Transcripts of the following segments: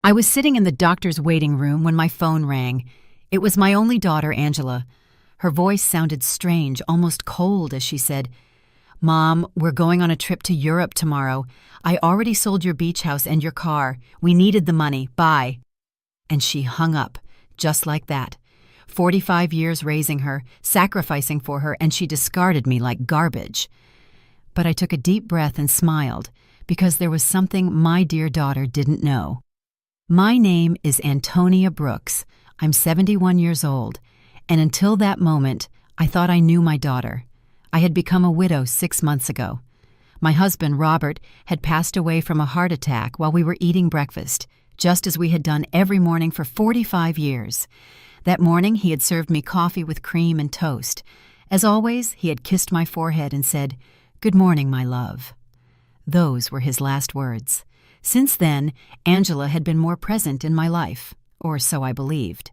I was sitting in the doctor's waiting room when my phone rang. It was my only daughter, Angela. Her voice sounded strange, almost cold, as she said, "Mom, we're going on a trip to Europe tomorrow. I already sold your beach house and your car. We needed the money. Bye." And she hung up, just like that. 45 years raising her, sacrificing for her, and she discarded me like garbage. But I took a deep breath and smiled, because there was something my dear daughter didn't know. My name is Antonia Brooks. I'm 71 years old, and until that moment, I thought I knew my daughter. I had become a widow 6 months ago. My husband, Robert, had passed away from a heart attack while we were eating breakfast, just as we had done every morning for 45 years. That morning, he had served me coffee with cream and toast. As always, he had kissed my forehead and said, "Good morning, my love." Those were his last words. Since then, Angela had been more present in my life, or so I believed.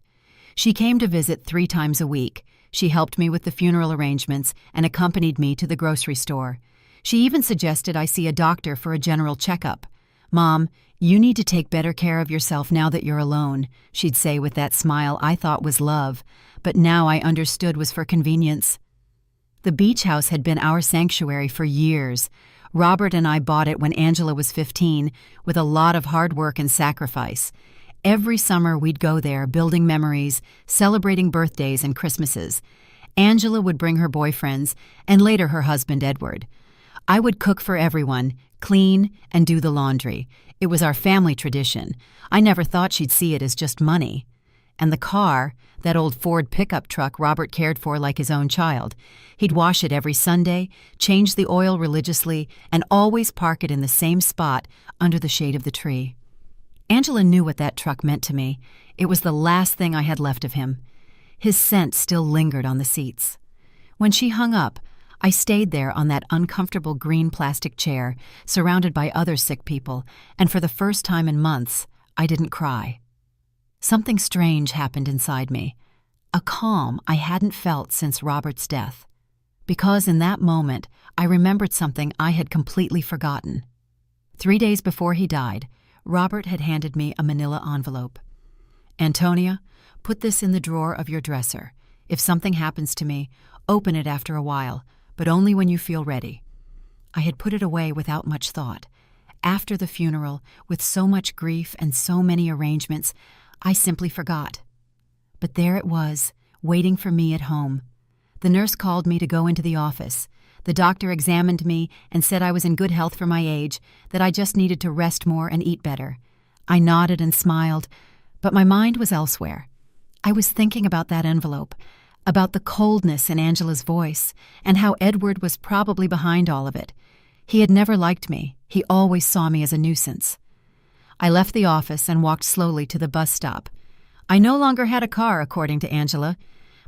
She came to visit 3 times a week. She helped me with the funeral arrangements and accompanied me to the grocery store. She even suggested I see a doctor for a general checkup. "Mom, you need to take better care of yourself now that you're alone," she'd say with that smile I thought was love, but now I understood was for convenience. The beach house had been our sanctuary for years. Robert and I bought it when Angela was 15, with a lot of hard work and sacrifice. Every summer we'd go there, building memories, celebrating birthdays and Christmases. Angela would bring her boyfriends, and later her husband, Edward. I would cook for everyone, clean, and do the laundry. It was our family tradition. I never thought she'd see it as just money. And the car, that old Ford pickup truck Robert cared for like his own child. He'd wash it every Sunday, change the oil religiously, and always park it in the same spot under the shade of the tree. Angela knew what that truck meant to me. It was the last thing I had left of him. His scent still lingered on the seats. When she hung up, I stayed there on that uncomfortable green plastic chair, surrounded by other sick people, and for the first time in months, I didn't cry. Something strange happened inside me, a calm I hadn't felt since Robert's death. Because in that moment, I remembered something I had completely forgotten. 3 days before he died, Robert had handed me a manila envelope. "Antonia, put this in the drawer of your dresser. If something happens to me, open it after a while, but only when you feel ready." I had put it away without much thought. After the funeral, with so much grief and so many arrangements, I simply forgot. But there it was, waiting for me at home. The nurse called me to go into the office. The doctor examined me and said I was in good health for my age, that I just needed to rest more and eat better. I nodded and smiled, but my mind was elsewhere. I was thinking about that envelope, about the coldness in Angela's voice, and how Edward was probably behind all of it. He had never liked me. He always saw me as a nuisance. I left the office and walked slowly to the bus stop. I no longer had a car, according to Angela,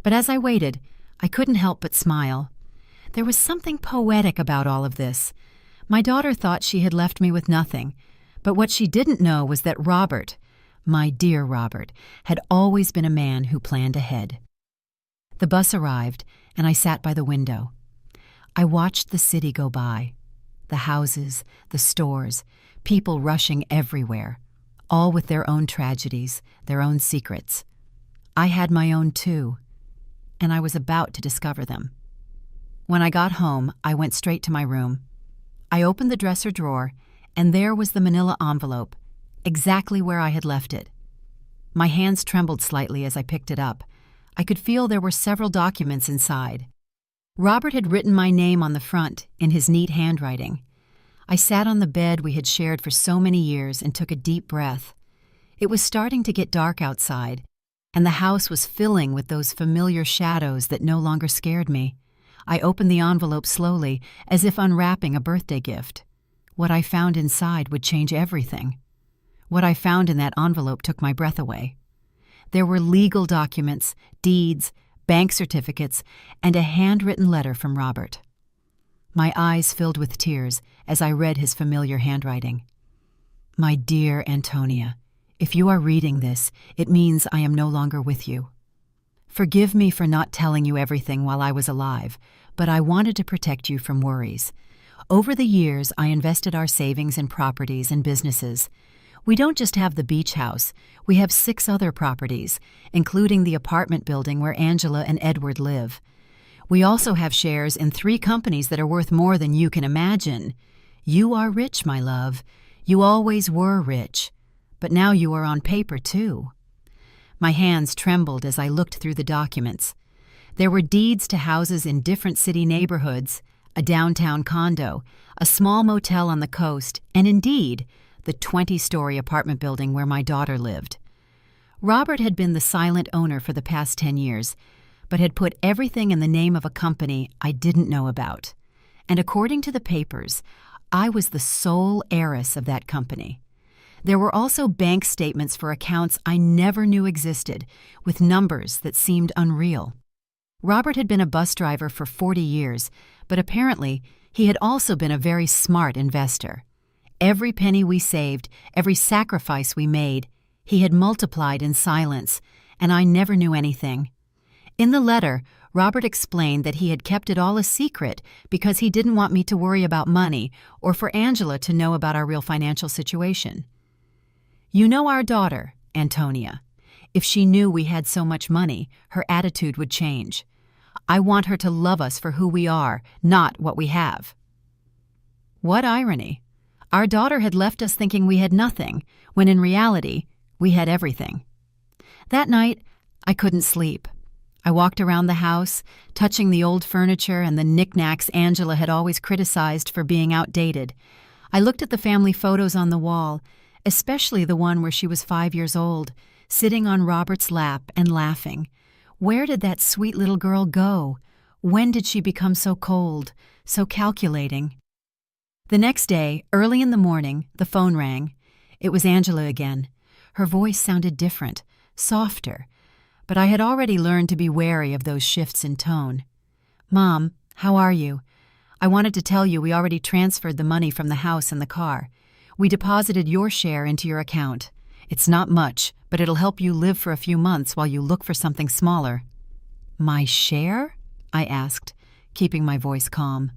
but as I waited, I couldn't help but smile. There was something poetic about all of this. My daughter thought she had left me with nothing, but what she didn't know was that Robert, my dear Robert, had always been a man who planned ahead. The bus arrived, and I sat by the window. I watched the city go by. The houses, the stores, people rushing everywhere, all with their own tragedies, their own secrets. I had my own too, and I was about to discover them. When I got home, I went straight to my room. I opened the dresser drawer, and there was the manila envelope, exactly where I had left it. My hands trembled slightly as I picked it up. I could feel there were several documents inside. Robert had written my name on the front in his neat handwriting. I sat on the bed we had shared for so many years and took a deep breath. It was starting to get dark outside, and the house was filling with those familiar shadows that no longer scared me. I opened the envelope slowly, as if unwrapping a birthday gift. What I found inside would change everything. What I found in that envelope took my breath away. There were legal documents, deeds, bank certificates, and a handwritten letter from Robert. My eyes filled with tears as I read his familiar handwriting. "My dear Antonia, if you are reading this, it means I am no longer with you. Forgive me for not telling you everything while I was alive, but I wanted to protect you from worries. Over the years, I invested our savings in properties and businesses. We don't just have the beach house, we have 6 other properties, including the apartment building where Angela and Edward live. We also have shares in 3 companies that are worth more than you can imagine. You are rich, my love. You always were rich. But now you are on paper, too. My hands trembled as I looked through the documents. There were deeds to houses in different city neighborhoods, a downtown condo, a small motel on the coast, and indeed, the 20-story apartment building where my daughter lived. Robert had been the silent owner for the past 10 years, but had put everything in the name of a company I didn't know about. And according to the papers, I was the sole heiress of that company. There were also bank statements for accounts I never knew existed, with numbers that seemed unreal. Robert had been a bus driver for 40 years, but apparently he had also been a very smart investor. Every penny we saved, every sacrifice we made, he had multiplied in silence, and I never knew anything. In the letter, Robert explained that he had kept it all a secret because he didn't want me to worry about money or for Angela to know about our real financial situation. You know our daughter, Antonia. If she knew we had so much money, her attitude would change. I want her to love us for who we are, not what we have. What irony. Our daughter had left us thinking we had nothing, when in reality, we had everything. That night, I couldn't sleep. I walked around the house, touching the old furniture and the knickknacks Angela had always criticized for being outdated. I looked at the family photos on the wall, especially the one where she was 5 years old, sitting on Robert's lap and laughing. Where did that sweet little girl go? When did she become so cold, so calculating? The next day, early in the morning, the phone rang. It was Angela again. Her voice sounded different, softer, but I had already learned to be wary of those shifts in tone. Mom, how are you? I wanted to tell you we already transferred the money from the house and the car. We deposited your share into your account. It's not much, but it'll help you live for a few months while you look for something smaller. My share? I asked, keeping my voice calm.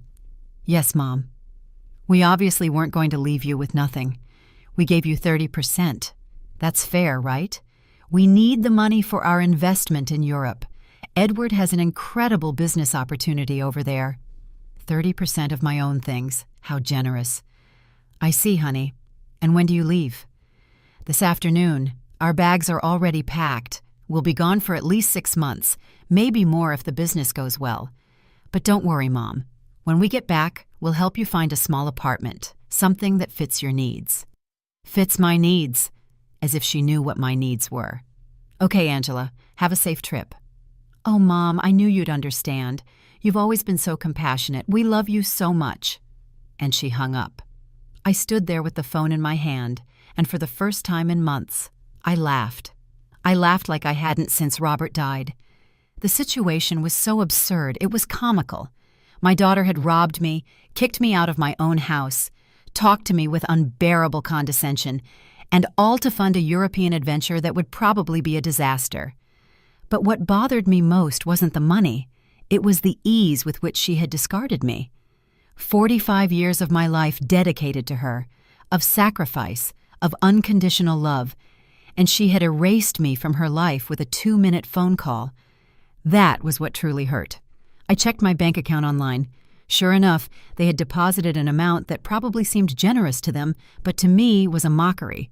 Yes, Mom. We obviously weren't going to leave you with nothing. We gave you 30%. That's fair, right? We need the money for our investment in Europe. Edward has an incredible business opportunity over there. 30% of my own things. How generous. I see, honey. And when do you leave? This afternoon. Our bags are already packed. We'll be gone for at least 6 months, maybe more if the business goes well. But don't worry, Mom. When we get back, we'll help you find a small apartment, something that fits your needs. Fits my needs, as if she knew what my needs were. Okay, Angela, have a safe trip. Oh, Mom, I knew you'd understand. You've always been so compassionate. We love you so much. And she hung up. I stood there with the phone in my hand, and for the first time in months, I laughed. I laughed like I hadn't since Robert died. The situation was so absurd, it was comical. My daughter had robbed me, kicked me out of my own house, talked to me with unbearable condescension, and all to fund a European adventure that would probably be a disaster. But what bothered me most wasn't the money. It was the ease with which she had discarded me. 45 years of my life dedicated to her, of sacrifice, of unconditional love, and she had erased me from her life with a 2-minute phone call. That was what truly hurt. I checked my bank account online. Sure enough, they had deposited an amount that probably seemed generous to them, but to me was a mockery.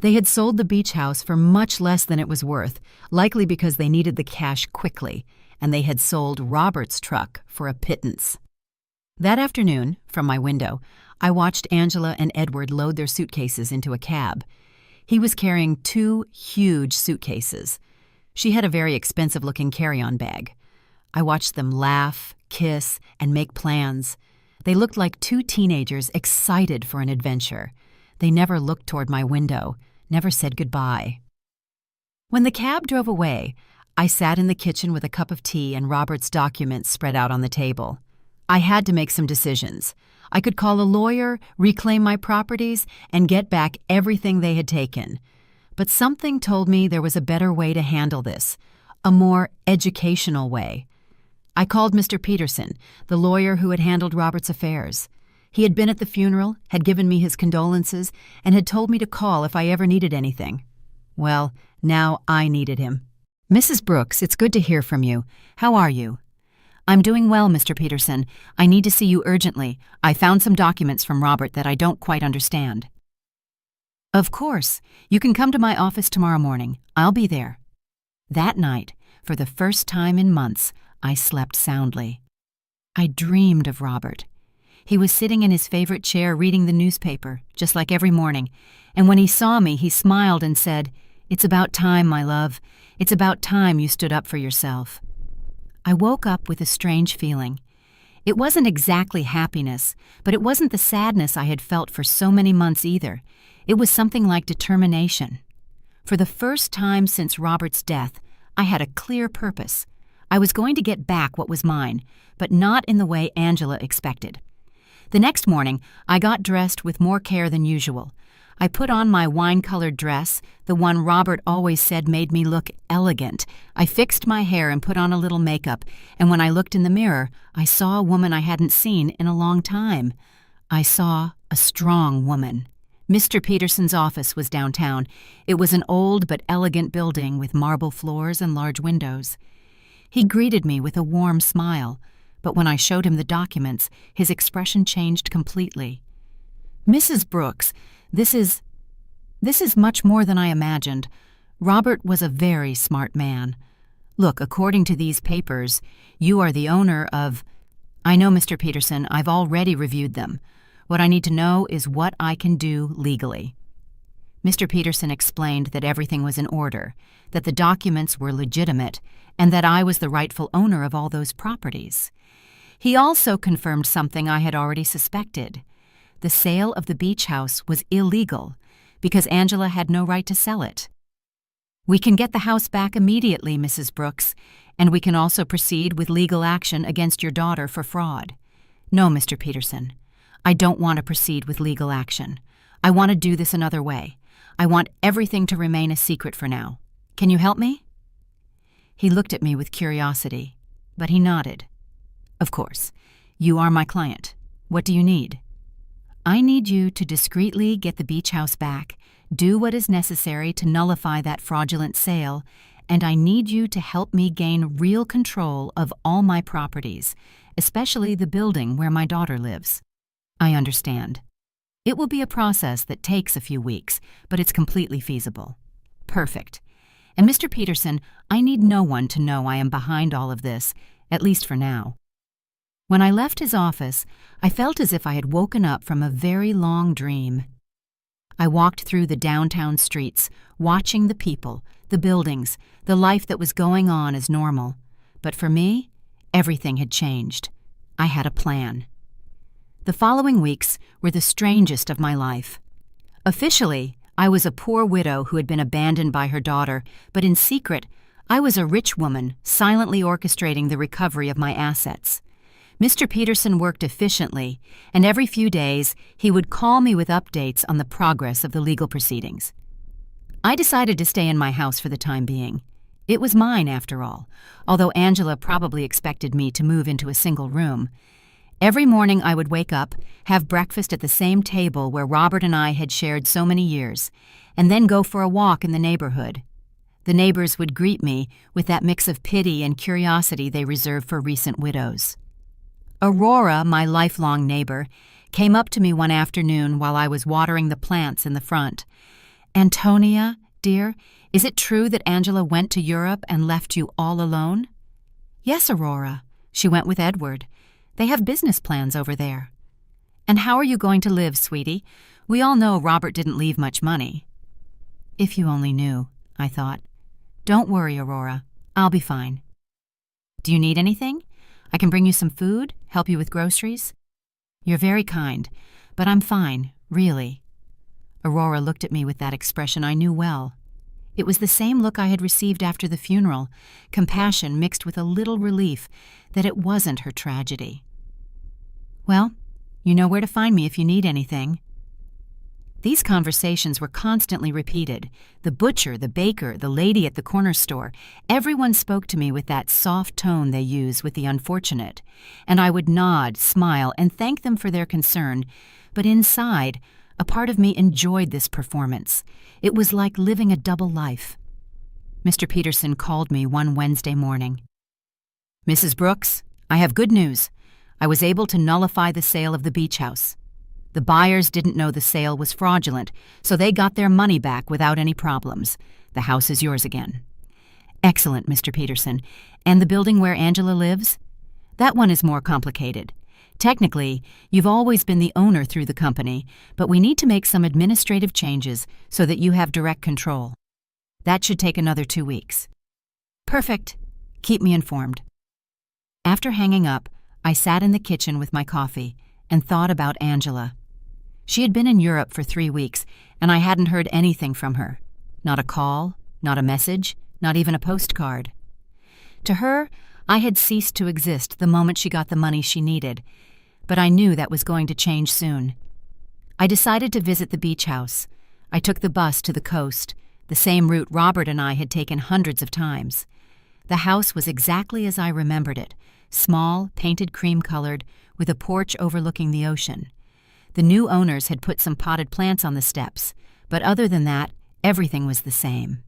They had sold the beach house for much less than it was worth, likely because they needed the cash quickly, and they had sold Robert's truck for a pittance. That afternoon, from my window, I watched Angela and Edward load their suitcases into a cab. He was carrying 2 huge suitcases. She had a very expensive-looking carry-on bag. I watched them laugh, kiss, and make plans. They looked like 2 teenagers excited for an adventure. They never looked toward my window, never said goodbye. When the cab drove away, I sat in the kitchen with a cup of tea and Robert's documents spread out on the table. I had to make some decisions. I could call a lawyer, reclaim my properties, and get back everything they had taken. But something told me there was a better way to handle this, a more educational way. I called Mr. Peterson, the lawyer who had handled Robert's affairs. He had been at the funeral, had given me his condolences, and had told me to call if I ever needed anything. Well, now I needed him. "Mrs. Brooks, it's good to hear from you. How are you?" "I'm doing well, Mr. Peterson. I need to see you urgently. I found some documents from Robert that I don't quite understand." "Of course. You can come to my office tomorrow morning. I'll be there." That night, for the first time in months, I slept soundly. I dreamed of Robert. He was sitting in his favorite chair reading the newspaper, just like every morning, and when he saw me, he smiled and said, "It's about time, my love. It's about time you stood up for yourself." I woke up with a strange feeling. It wasn't exactly happiness, but it wasn't the sadness I had felt for so many months either. It was something like determination. For the first time since Robert's death, I had a clear purpose. I was going to get back what was mine, but not in the way Angela expected. The next morning, I got dressed with more care than usual. I put on my wine-colored dress, the one Robert always said made me look elegant. I fixed my hair and put on a little makeup, and when I looked in the mirror, I saw a woman I hadn't seen in a long time. I saw a strong woman. Mr. Peterson's office was downtown. It was an old but elegant building with marble floors and large windows. He greeted me with a warm smile, but when I showed him the documents, his expression changed completely. "Mrs. Brooks, This is much more than I imagined. Robert was a very smart man. Look, according to these papers, you are the owner of—" "I know, Mr. Peterson. I've already reviewed them. What I need to know is what I can do legally." Mr. Peterson explained that everything was in order, that the documents were legitimate, and that I was the rightful owner of all those properties. He also confirmed something I had already suspected. The sale of the beach house was illegal because Angela had no right to sell it. "We can get the house back immediately, Mrs. Brooks, and we can also proceed with legal action against your daughter for fraud." "No, Mr. Peterson. I don't want to proceed with legal action. I want to do this another way. I want everything to remain a secret for now. Can you help me?" He looked at me with curiosity, but he nodded. "Of course. You are my client. What do you need?" "I need you to discreetly get the beach house back, do what is necessary to nullify that fraudulent sale, and I need you to help me gain real control of all my properties, especially the building where my daughter lives." "I understand. It will be a process that takes a few weeks, but it's completely feasible." "Perfect. And Mr. Peterson, I need no one to know I am behind all of this, at least for now." When I left his office, I felt as if I had woken up from a very long dream. I walked through the downtown streets, watching the people, the buildings, the life that was going on as normal. But for me, everything had changed. I had a plan. The following weeks were the strangest of my life. Officially, I was a poor widow who had been abandoned by her daughter, but in secret, I was a rich woman silently orchestrating the recovery of my assets. Mr. Peterson worked efficiently, and every few days he would call me with updates on the progress of the legal proceedings. I decided to stay in my house for the time being. It was mine, after all, although Angela probably expected me to move into a single room. Every morning I would wake up, have breakfast at the same table where Robert and I had shared so many years, and then go for a walk in the neighborhood. The neighbors would greet me with that mix of pity and curiosity they reserve for recent widows. Aurora, my lifelong neighbor, came up to me one afternoon while I was watering the plants in the front. "Antonia, dear, is it true that Angela went to Europe and left you all alone?" "Yes, Aurora. She went with Edward. They have business plans over there." "And how are you going to live, sweetie? We all know Robert didn't leave much money." "If you only knew," I thought. "Don't worry, Aurora. I'll be fine." "Do you need anything? I can bring you some food, help you with groceries?" "You're very kind, but I'm fine, really." Aurora looked at me with that expression I knew well. It was the same look I had received after the funeral, compassion mixed with a little relief that it wasn't her tragedy. "Well, you know where to find me if you need anything." These conversations were constantly repeated. The butcher, the baker, the lady at the corner store, everyone spoke to me with that soft tone they use with the unfortunate, and I would nod, smile, and thank them for their concern, but inside, a part of me enjoyed this performance. It was like living a double life. Mr. Peterson called me one Wednesday morning. "Mrs. Brooks, I have good news. I was able to nullify the sale of the beach house. The buyers didn't know the sale was fraudulent, so they got their money back without any problems. The house is yours again." "Excellent, Mr. Peterson. And the building where Angela lives?" "That one is more complicated. Technically, you've always been the owner through the company, but we need to make some administrative changes so that you have direct control. That should take another 2 weeks." "Perfect. Keep me informed." After hanging up, I sat in the kitchen with my coffee and thought about Angela. She had been in Europe for 3 weeks, and I hadn't heard anything from her. Not a call, not a message, not even a postcard. To her, I had ceased to exist the moment she got the money she needed, but I knew that was going to change soon. I decided to visit the beach house. I took the bus to the coast, the same route Robert and I had taken hundreds of times. The house was exactly as I remembered it, small, painted cream-colored, with a porch overlooking the ocean. The new owners had put some potted plants on the steps, but other than that, everything was the same.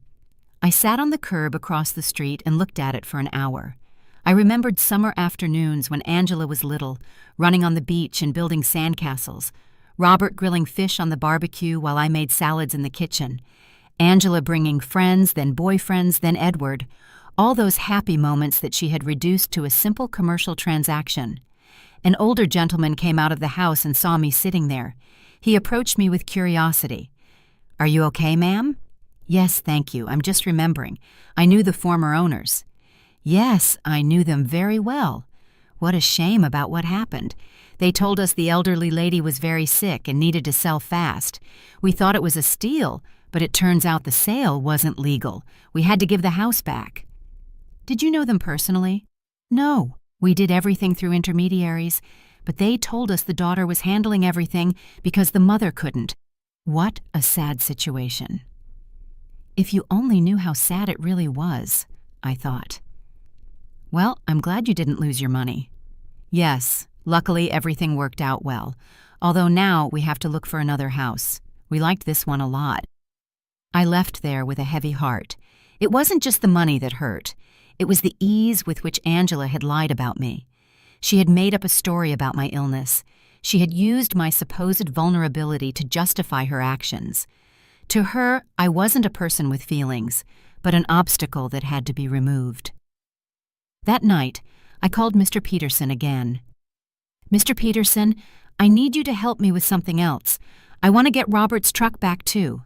I sat on the curb across the street and looked at it for an hour. I remembered summer afternoons when Angela was little, running on the beach and building sandcastles, Robert grilling fish on the barbecue while I made salads in the kitchen, Angela bringing friends, then boyfriends, then Edward, all those happy moments that she had reduced to a simple commercial transaction. An older gentleman came out of the house and saw me sitting there. He approached me with curiosity. "Are you okay, ma'am?" "Yes, thank you. I'm just remembering. I knew the former owners." "Yes, I knew them very well. What a shame about what happened. They told us the elderly lady was very sick and needed to sell fast. We thought it was a steal, but it turns out the sale wasn't legal. We had to give the house back." "Did you know them personally?" "No. We did everything through intermediaries, but they told us the daughter was handling everything because the mother couldn't." What a sad situation. If you only knew how sad it really was, I thought. "Well, I'm glad you didn't lose your money." "Yes, luckily everything worked out well, although now we have to look for another house. We liked this one a lot." I left there with a heavy heart. It wasn't just the money that hurt. It was the ease with which Angela had lied about me. She had made up a story about my illness. She had used my supposed vulnerability to justify her actions. To her, I wasn't a person with feelings, but an obstacle that had to be removed. That night, I called Mr. Peterson again. "Mr. Peterson, I need you to help me with something else. I want to get Robert's truck back too."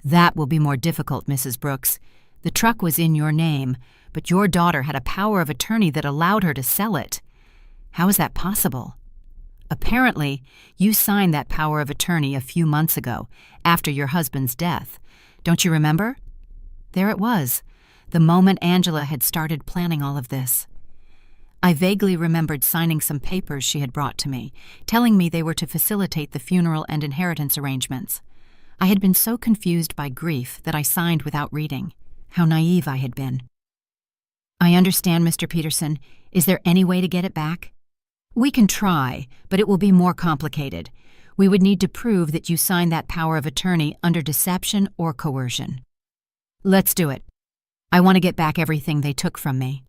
"That will be more difficult, Mrs. Brooks. The truck was in your name, but your daughter had a power of attorney that allowed her to sell it. How is that possible?" "Apparently, you signed that power of attorney a few months ago, after your husband's death. Don't you remember?" There it was, the moment Angela had started planning all of this. I vaguely remembered signing some papers she had brought to me, telling me they were to facilitate the funeral and inheritance arrangements. I had been so confused by grief that I signed without reading. How naive I had been. "I understand, Mr. Peterson. Is there any way to get it back?" "We can try, but it will be more complicated. We would need to prove that you signed that power of attorney under deception or coercion." "Let's do it. I want to get back everything they took from me."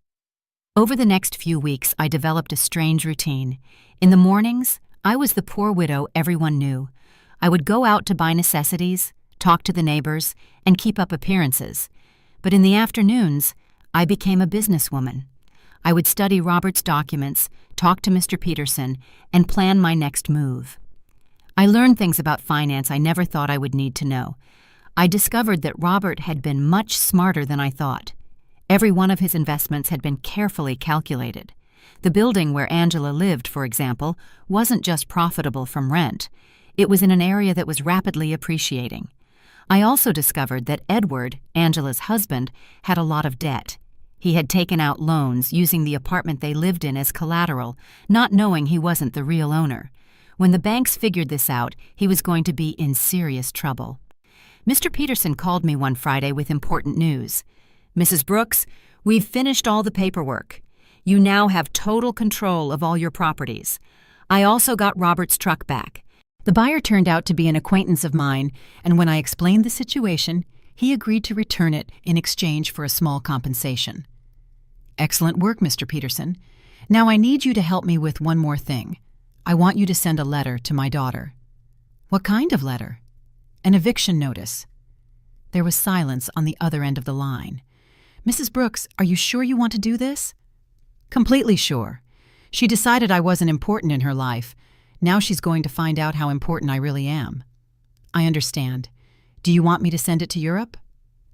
Over the next few weeks, I developed a strange routine. In the mornings, I was the poor widow everyone knew. I would go out to buy necessities, talk to the neighbors, and keep up appearances. But in the afternoons, I became a businesswoman. I would study Robert's documents, talk to Mr. Peterson, and plan my next move. I learned things about finance I never thought I would need to know. I discovered that Robert had been much smarter than I thought. Every one of his investments had been carefully calculated. The building where Angela lived, for example, wasn't just profitable from rent. It was in an area that was rapidly appreciating. I also discovered that Edward, Angela's husband, had a lot of debt. He had taken out loans using the apartment they lived in as collateral, not knowing he wasn't the real owner. When the banks figured this out, he was going to be in serious trouble. Mr. Peterson called me one Friday with important news. "Mrs. Brooks, we've finished all the paperwork. You now have total control of all your properties. I also got Robert's truck back." The buyer turned out to be an acquaintance of mine, and when I explained the situation, he agreed to return it in exchange for a small compensation. "Excellent work, Mr. Peterson. Now I need you to help me with one more thing. I want you to send a letter to my daughter." "What kind of letter?" "An eviction notice." There was silence on the other end of the line. "Mrs. Brooks, are you sure you want to do this?" "Completely sure. She decided I wasn't important in her life. Now she's going to find out how important I really am." "I understand. Do you want me to send it to Europe?"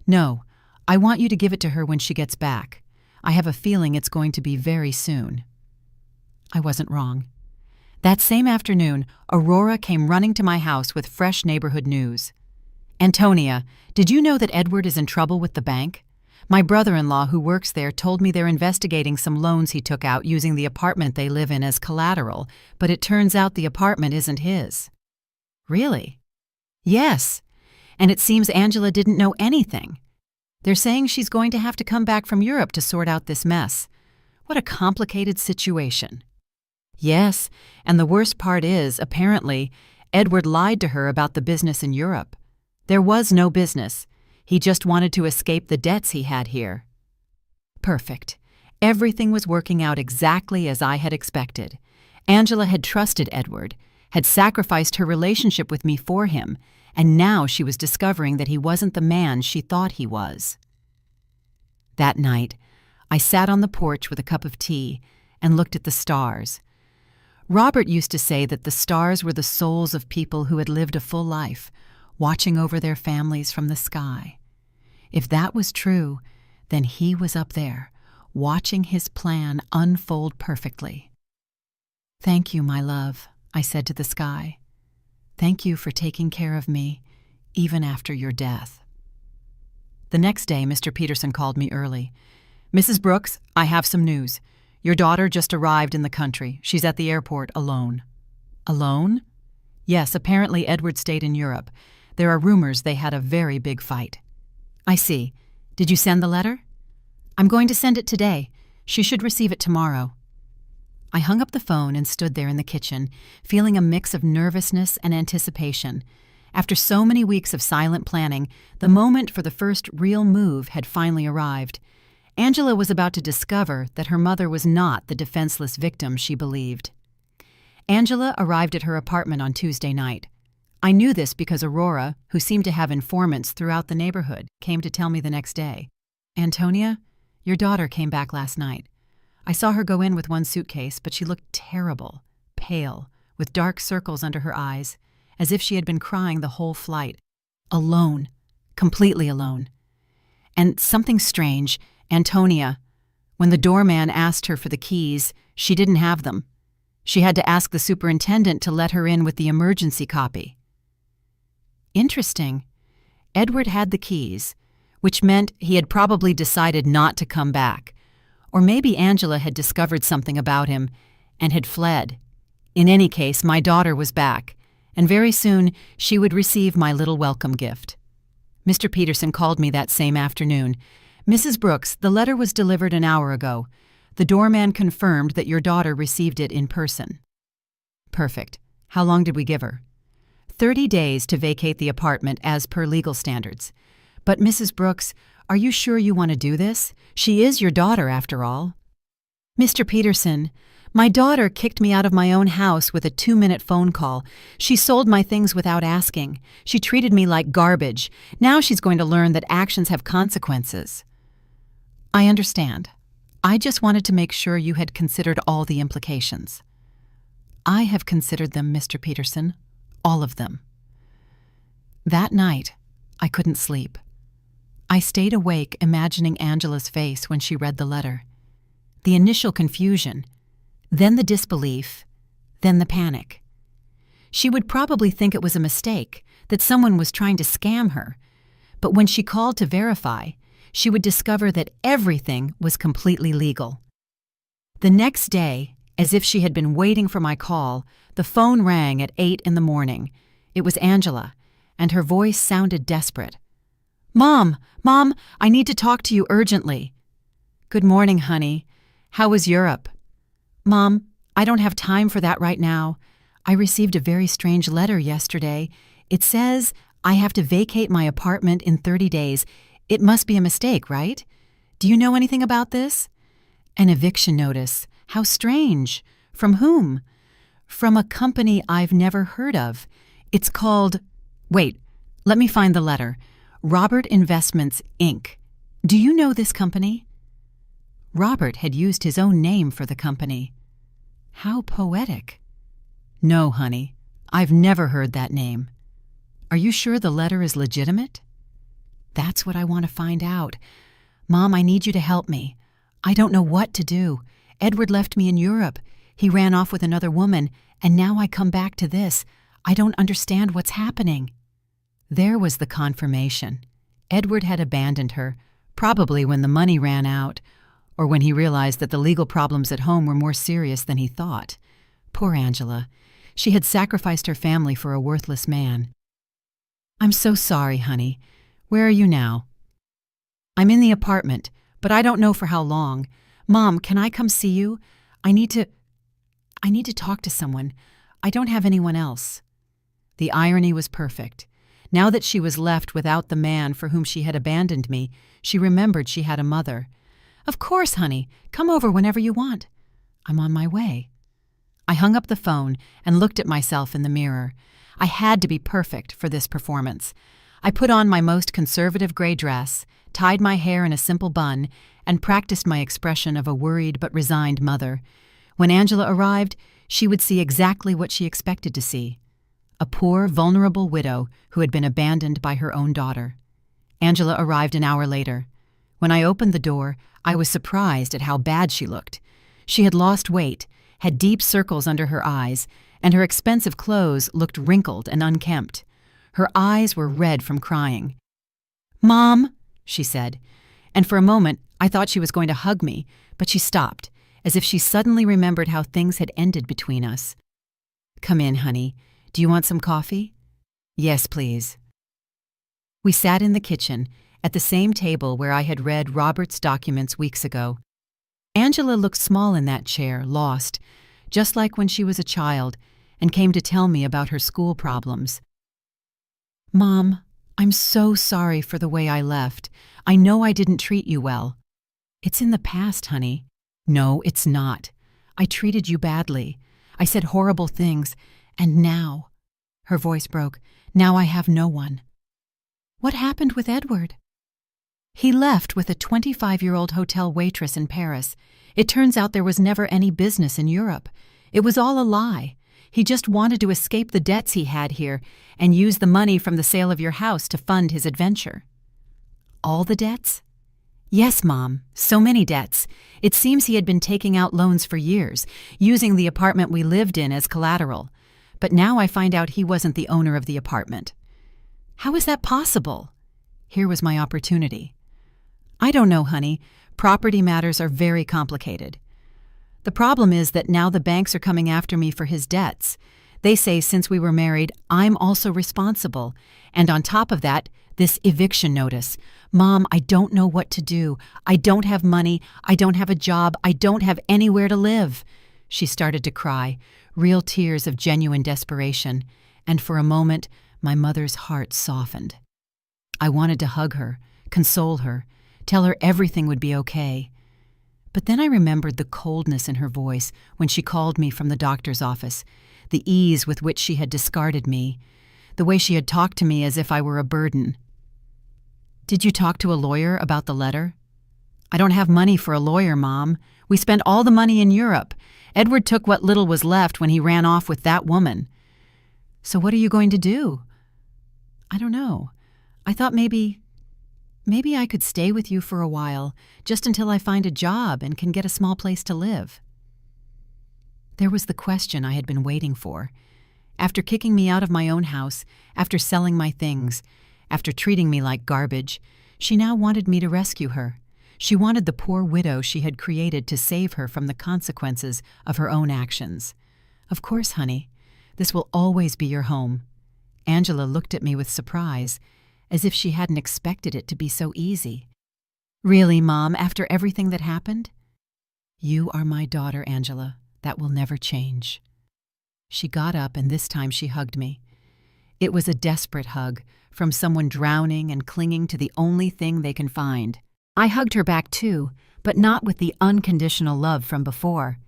"No. I want you to give it to her when she gets back. I have a feeling it's going to be very soon." I wasn't wrong. That same afternoon, Aurora came running to my house with fresh neighborhood news. "Antonia, did you know that Edward is in trouble with the bank? My brother-in-law who works there told me they're investigating some loans he took out using the apartment they live in as collateral, but it turns out the apartment isn't his." "Really?" "Yes. And it seems Angela didn't know anything. They're saying she's going to have to come back from Europe to sort out this mess. What a complicated situation." "Yes, and the worst part is, apparently, Edward lied to her about the business in Europe. There was no business. He just wanted to escape the debts he had here." Perfect. Everything was working out exactly as I had expected. Angela had trusted Edward, had sacrificed her relationship with me for him, and now she was discovering that he wasn't the man she thought he was. That night, I sat on the porch with a cup of tea and looked at the stars. Robert used to say that the stars were the souls of people who had lived a full life, watching over their families from the sky. If that was true, then he was up there, watching his plan unfold perfectly. "Thank you, my love," I said to the sky. "Thank you for taking care of me, even after your death." The next day, Mr. Peterson called me early. "Mrs. Brooks, I have some news. Your daughter just arrived in the country. She's at the airport alone." "Alone?" "Yes, apparently Edward stayed in Europe. There are rumors they had a very big fight." "I see. Did you send the letter?" "I'm going to send it today. She should receive it tomorrow." I hung up the phone and stood there in the kitchen, feeling a mix of nervousness and anticipation. After so many weeks of silent planning, the moment for the first real move had finally arrived. Angela was about to discover that her mother was not the defenseless victim she believed. Angela arrived at her apartment on Tuesday night. I knew this because Aurora, who seemed to have informants throughout the neighborhood, came to tell me the next day. "Antonia, your daughter came back last night. I saw her go in with one suitcase, but she looked terrible, pale, with dark circles under her eyes, as if she had been crying the whole flight. Alone, completely alone. And something strange, Antonia, when the doorman asked her for the keys, she didn't have them. She had to ask the superintendent to let her in with the emergency copy." Interesting. Edward had the keys, which meant he had probably decided not to come back. Or maybe Angela had discovered something about him and had fled. In any case, my daughter was back, and very soon she would receive my little welcome gift. Mr. Peterson called me that same afternoon. "Mrs. Brooks, the letter was delivered an hour ago. The doorman confirmed that your daughter received it in person." "Perfect. How long did we give her?" 30 days to vacate the apartment as per legal standards. "But Mrs. Brooks, are you sure you want to do this? She is your daughter, after all." "Mr. Peterson, my daughter kicked me out of my own house with a 2-minute phone call. She sold my things without asking. She treated me like garbage. Now she's going to learn that actions have consequences." "I understand. I just wanted to make sure you had considered all the implications." "I have considered them, Mr. Peterson. All of them." That night, I couldn't sleep. I stayed awake imagining Angela's face when she read the letter. The initial confusion, then the disbelief, then the panic. She would probably think it was a mistake, that someone was trying to scam her. But when she called to verify, she would discover that everything was completely legal. The next day, As if she had been waiting for my call, the phone rang at 8 in the morning. It was Angela, and her voice sounded desperate. "Mom, I need to talk to you urgently." "Good morning, honey. How was Europe?" "Mom, I don't have time for that right now. I received a very strange letter yesterday. It says I have to vacate my apartment in 30 days. It must be a mistake, right? Do you know anything about this?" "An eviction notice. How strange. From whom?" "From a company I've never heard of. It's called— Wait, let me find the letter. Robert Investments, Inc. Do you know this company?" Robert had used his own name for the company. How poetic. "No, honey, I've never heard that name." "Are you sure the letter is legitimate?" "That's what I want to find out. Mom, I need you to help me. I don't know what to do. Edward left me in Europe. He ran off with another woman, and now I come back to this. I don't understand what's happening." There was the confirmation. Edward had abandoned her, probably when the money ran out, or when he realized that the legal problems at home were more serious than he thought. Poor Angela. She had sacrificed her family for a worthless man. "I'm so sorry, honey. Where are you now?" "I'm in the apartment, but I don't know for how long. Mom, can I come see you? I need to talk to someone. I don't have anyone else." The irony was perfect. Now that she was left without the man for whom she had abandoned me, she remembered she had a mother. "Of course, honey. Come over whenever you want." "I'm on my way." I hung up the phone and looked at myself in the mirror. I had to be perfect for this performance. I put on my most conservative gray dress, tied my hair in a simple bun, and practiced my expression of a worried but resigned mother. When Angela arrived, she would see exactly what she expected to see: a poor, vulnerable widow who had been abandoned by her own daughter. Angela arrived an hour later. When I opened the door, I was surprised at how bad she looked. She had lost weight, had deep circles under her eyes, and her expensive clothes looked wrinkled and unkempt. Her eyes were red from crying. "Mom," she said, and for a moment I thought she was going to hug me, but she stopped, as if she suddenly remembered how things had ended between us. "Come in, honey. Do you want some coffee?" "Yes, please." We sat in the kitchen, at the same table where I had read Robert's documents weeks ago. Angela looked small in that chair, lost, just like when she was a child, and came to tell me about her school problems. "Mom, I'm so sorry for the way I left. I know I didn't treat you well." "It's in the past, honey." "No, it's not. I treated you badly. I said horrible things, and now—" her voice broke— "now I have no one." "What happened with Edward?" "He left with a 25-year-old hotel waitress in Paris. It turns out there was never any business in Europe. It was all a lie. He just wanted to escape the debts he had here and use the money from the sale of your house to fund his adventure." "All the debts?" "Yes, Mom, so many debts. It seems he had been taking out loans for years, using the apartment we lived in as collateral. But now I find out he wasn't the owner of the apartment." "How is that possible?" Here was my opportunity. "I don't know, honey. Property matters are very complicated. The problem is that now the banks are coming after me for his debts. They say since we were married, I'm also responsible. And on top of that, this eviction notice. Mom, I don't know what to do. I don't have money. I don't have a job. I don't have anywhere to live." She started to cry, real tears of genuine desperation, and for a moment, my mother's heart softened. I wanted to hug her, console her, tell her everything would be okay. But then I remembered the coldness in her voice when she called me from the doctor's office, the ease with which she had discarded me, the way she had talked to me as if I were a burden. "Did you talk to a lawyer about the letter?" "I don't have money for a lawyer, Mom. We spent all the money in Europe. Edward took what little was left when he ran off with that woman." "So what are you going to do?" "I don't know. I thought maybe I could stay with you for a while, just until I find a job and can get a small place to live." There was the question I had been waiting for. After kicking me out of my own house, after selling my things, after treating me like garbage, she now wanted me to rescue her. She wanted the poor widow she had created to save her from the consequences of her own actions. "Of course, honey. This will always be your home." Angela looked at me with surprise, as if she hadn't expected it to be so easy. "Really, Mom, after everything that happened?" "You are my daughter, Angela. That will never change." She got up, and this time she hugged me. It was a desperate hug, from someone drowning and clinging to the only thing they can find. I hugged her back too, but not with the unconditional love from before.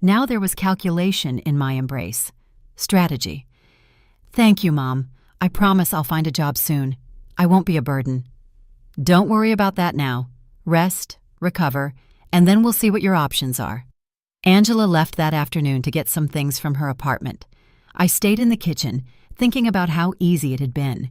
Now there was calculation in my embrace. Strategy. "Thank you, Mom. I promise I'll find a job soon. I won't be a burden." "Don't worry about that now. Rest, recover, and then we'll see what your options are." Angela left that afternoon to get some things from her apartment. I stayed in the kitchen, thinking about how easy it had been.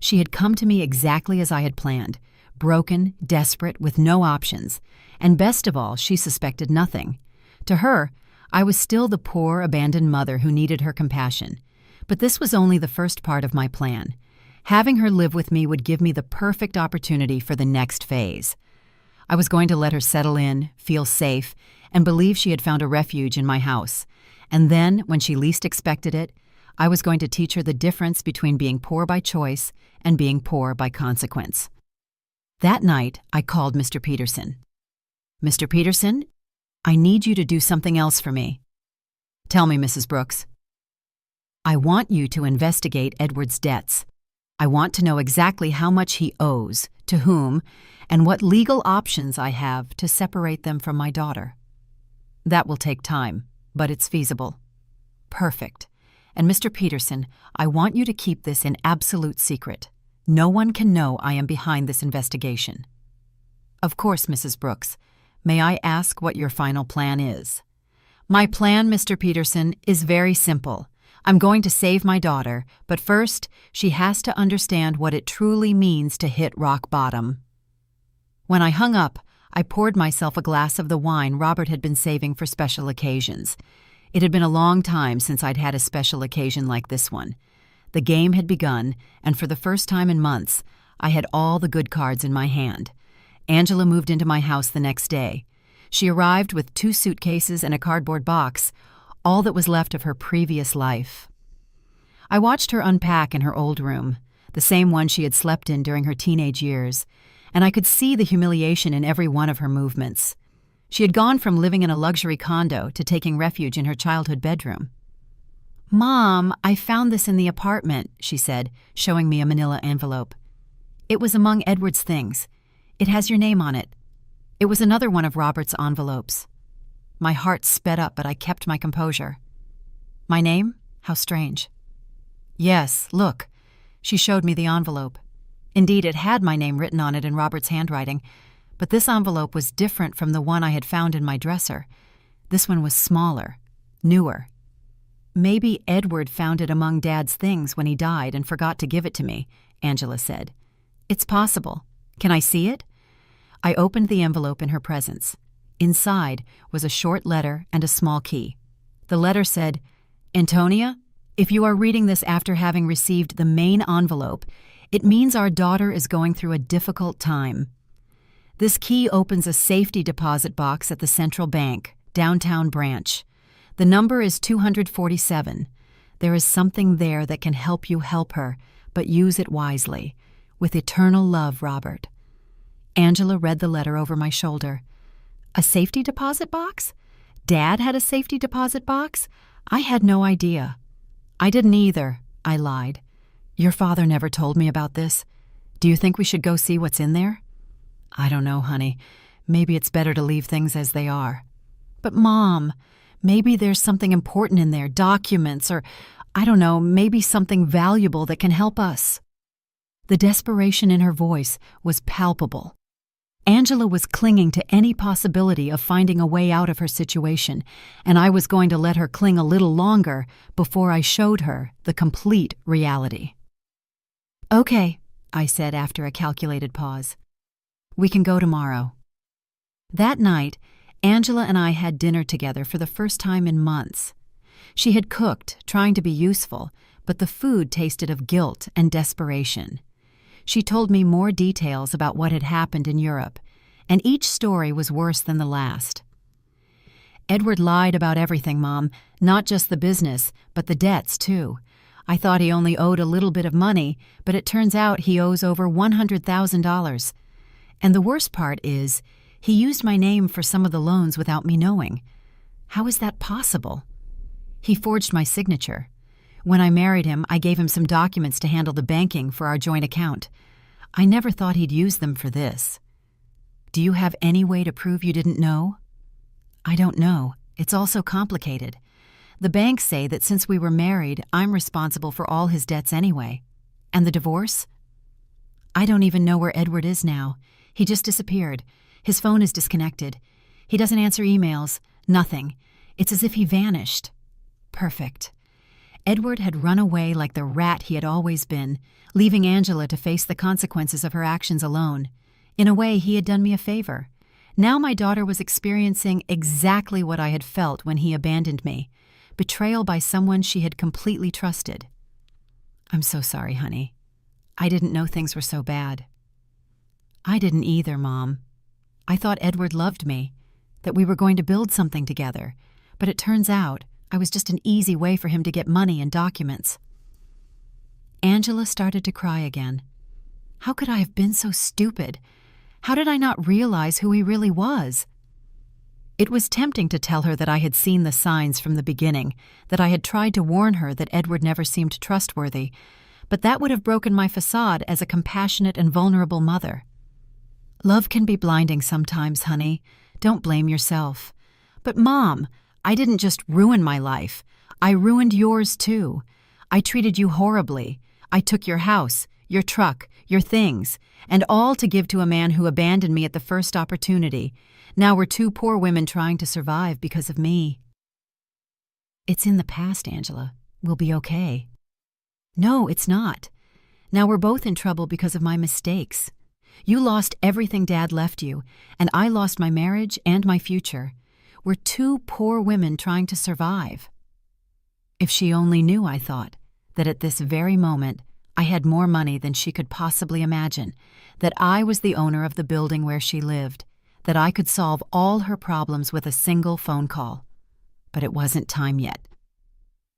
She had come to me exactly as I had planned, broken, desperate, with no options, and best of all, she suspected nothing. To her, I was still the poor, abandoned mother who needed her compassion. But this was only the first part of my plan. Having her live with me would give me the perfect opportunity for the next phase. I was going to let her settle in, feel safe, and believe she had found a refuge in my house. And then, when she least expected it, I was going to teach her the difference between being poor by choice and being poor by consequence. That night, I called Mr. Peterson. "Mr. Peterson, I need you to do something else for me." "Tell me, Mrs. Brooks." "I want you to investigate Edward's debts. I want to know exactly how much he owes, to whom, and what legal options I have to separate them from my daughter." "That will take time, but it's feasible." "Perfect. And Mr. Peterson, I want you to keep this in absolute secret. No one can know I am behind this investigation." "Of course, Mrs. Brooks. May I ask what your final plan is?" "My plan, Mr. Peterson, is very simple. I'm going to save my daughter, but first, she has to understand what it truly means to hit rock bottom." When I hung up, I poured myself a glass of the wine Robert had been saving for special occasions. It had been a long time since I'd had a special occasion like this one. The game had begun, and for the first time in months, I had all the good cards in my hand. Angela moved into my house the next day. She arrived with 2 suitcases and a cardboard box, all that was left of her previous life. I watched her unpack in her old room, the same one she had slept in during her teenage years, and I could see the humiliation in every one of her movements. She had gone from living in a luxury condo to taking refuge in her childhood bedroom. "Mom, I found this in the apartment," she said, showing me a manila envelope. "It was among Edward's things. It has your name on it." It was another one of Robert's envelopes. My heart sped up, but I kept my composure. "My name? How strange." "Yes, look." She showed me the envelope. Indeed, it had my name written on it in Robert's handwriting, but this envelope was different from the one I had found in my dresser. This one was smaller, newer. "Maybe Edward found it among Dad's things when he died and forgot to give it to me," Angela said. "It's possible. Can I see it?" I opened the envelope in her presence. Inside was a short letter and a small key. The letter said, "Antonia, if you are reading this after having received the main envelope, it means our daughter is going through a difficult time. This key opens a safety deposit box at the Central Bank, downtown branch. The number is 247. There is something there that can help you help her, but use it wisely. With eternal love, Robert." Angela read the letter over my shoulder. A safety deposit box? Dad had a safety deposit box? I had no idea. "I didn't either," I lied. "Your father never told me about this. Do you think we should go see what's in there?" "I don't know, honey. Maybe it's better to leave things as they are." "But, Mom, maybe there's something important in there, documents, or, I don't know, maybe something valuable that can help us." The desperation in her voice was palpable. Angela was clinging to any possibility of finding a way out of her situation, and I was going to let her cling a little longer before I showed her the complete reality. "Okay," I said after a calculated pause. "We can go tomorrow." That night, Angela and I had dinner together for the first time in months. She had cooked, trying to be useful, but the food tasted of guilt and desperation. She told me more details about what had happened in Europe, and each story was worse than the last. Edward lied about everything, Mom, not just the business, but the debts, too. I thought he only owed a little bit of money, but it turns out he owes over $100,000. And the worst part is, he used my name for some of the loans without me knowing. How is that possible? He forged my signature. When I married him, I gave him some documents to handle the banking for our joint account. I never thought he'd use them for this. Do you have any way to prove you didn't know? I don't know. It's all so complicated. The banks say that since we were married, I'm responsible for all his debts anyway. And the divorce? I don't even know where Edward is now. He just disappeared. His phone is disconnected. He doesn't answer emails. Nothing. It's as if he vanished. Perfect. Edward had run away like the rat he had always been, leaving Angela to face the consequences of her actions alone. In a way, he had done me a favor. Now my daughter was experiencing exactly what I had felt when he abandoned me. Betrayal by someone she had completely trusted. I'm so sorry, honey. I didn't know things were so bad. I didn't either, Mom. I thought Edward loved me, that we were going to build something together, but it turns out I was just an easy way for him to get money and documents. Angela started to cry again. How could I have been so stupid? How did I not realize who he really was? It was tempting to tell her that I had seen the signs from the beginning, that I had tried to warn her that Edward never seemed trustworthy, but that would have broken my facade as a compassionate and vulnerable mother. Love can be blinding sometimes, honey. Don't blame yourself. But Mom, I didn't just ruin my life. I ruined yours too. I treated you horribly. I took your house, your truck, your things, and all to give to a man who abandoned me at the first opportunity. Now we're two poor women trying to survive because of me. It's in the past, Angela. We'll be okay. No, it's not. Now we're both in trouble because of my mistakes. You lost everything Dad left you, and I lost my marriage and my future. We're two poor women trying to survive. If she only knew, I thought, that at this very moment I had more money than she could possibly imagine, that I was the owner of the building where she lived, that I could solve all her problems with a single phone call. But it wasn't time yet.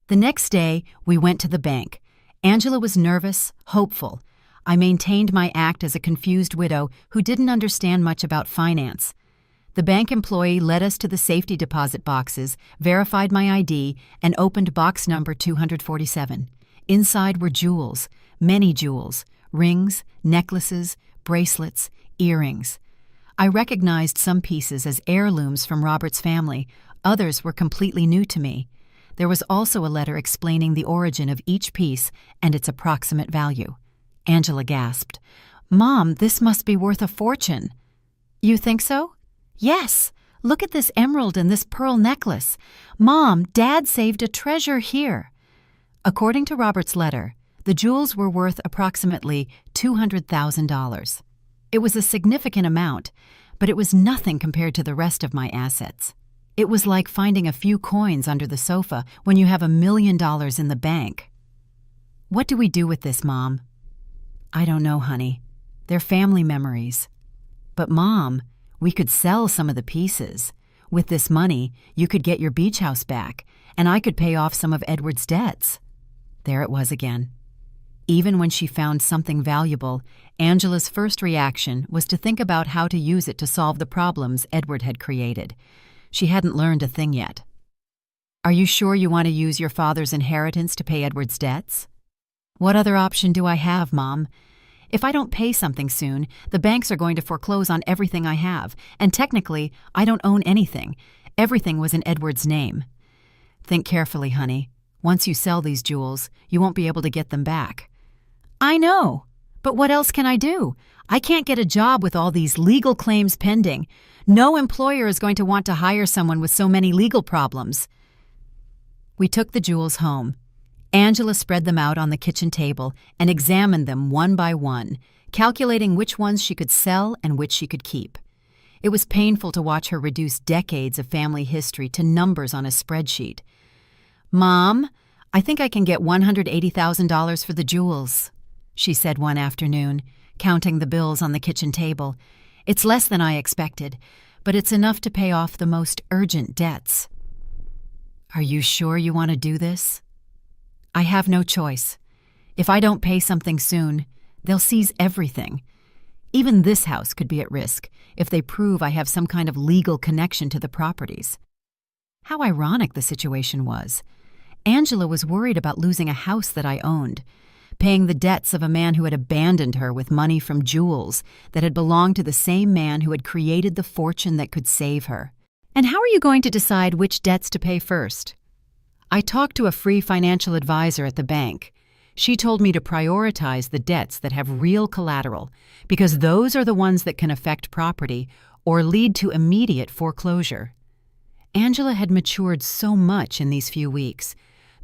The next day, we went to the bank. Angela was nervous, hopeful. I maintained my act as a confused widow who didn't understand much about finance. The bank employee led us to the safety deposit boxes, verified my ID, and opened box number 247. Inside were jewels, many jewels, rings, necklaces, bracelets, earrings. I recognized some pieces as heirlooms from Robert's family. Others were completely new to me. There was also a letter explaining the origin of each piece and its approximate value. Angela gasped. Mom, this must be worth a fortune. You think so? Yes. Look at this emerald and this pearl necklace. Mom, Dad saved a treasure here. According to Robert's letter, the jewels were worth approximately $200,000. It was a significant amount, but it was nothing compared to the rest of my assets. It was like finding a few coins under the sofa when you have $1 million in the bank. What do we do with this, Mom? I don't know, honey. They're family memories. But Mom, we could sell some of the pieces. With this money, you could get your beach house back, and I could pay off some of Edward's debts. There it was again. Even when she found something valuable, Angela's first reaction was to think about how to use it to solve the problems Edward had created. She hadn't learned a thing yet. Are you sure you want to use your father's inheritance to pay Edward's debts? What other option do I have, Mom? If I don't pay something soon, the banks are going to foreclose on everything I have, and technically, I don't own anything. Everything was in Edward's name. Think carefully, honey. Once you sell these jewels, you won't be able to get them back. I know, but what else can I do? I can't get a job with all these legal claims pending. No employer is going to want to hire someone with so many legal problems. We took the jewels home. Angela spread them out on the kitchen table and examined them one by one, calculating which ones she could sell and which she could keep. It was painful to watch her reduce decades of family history to numbers on a spreadsheet. Mom, I think I can get $180,000 for the jewels, she said one afternoon, counting the bills on the kitchen table. It's less than I expected, but it's enough to pay off the most urgent debts. Are you sure you want to do this? I have no choice. If I don't pay something soon, they'll seize everything. Even this house could be at risk if they prove I have some kind of legal connection to the properties. How ironic the situation was. Angela was worried about losing a house that I owned, paying the debts of a man who had abandoned her with money from jewels that had belonged to the same man who had created the fortune that could save her. And how are you going to decide which debts to pay first? I talked to a free financial advisor at the bank. She told me to prioritize the debts that have real collateral, because those are the ones that can affect property or lead to immediate foreclosure. Angela had matured so much in these few weeks.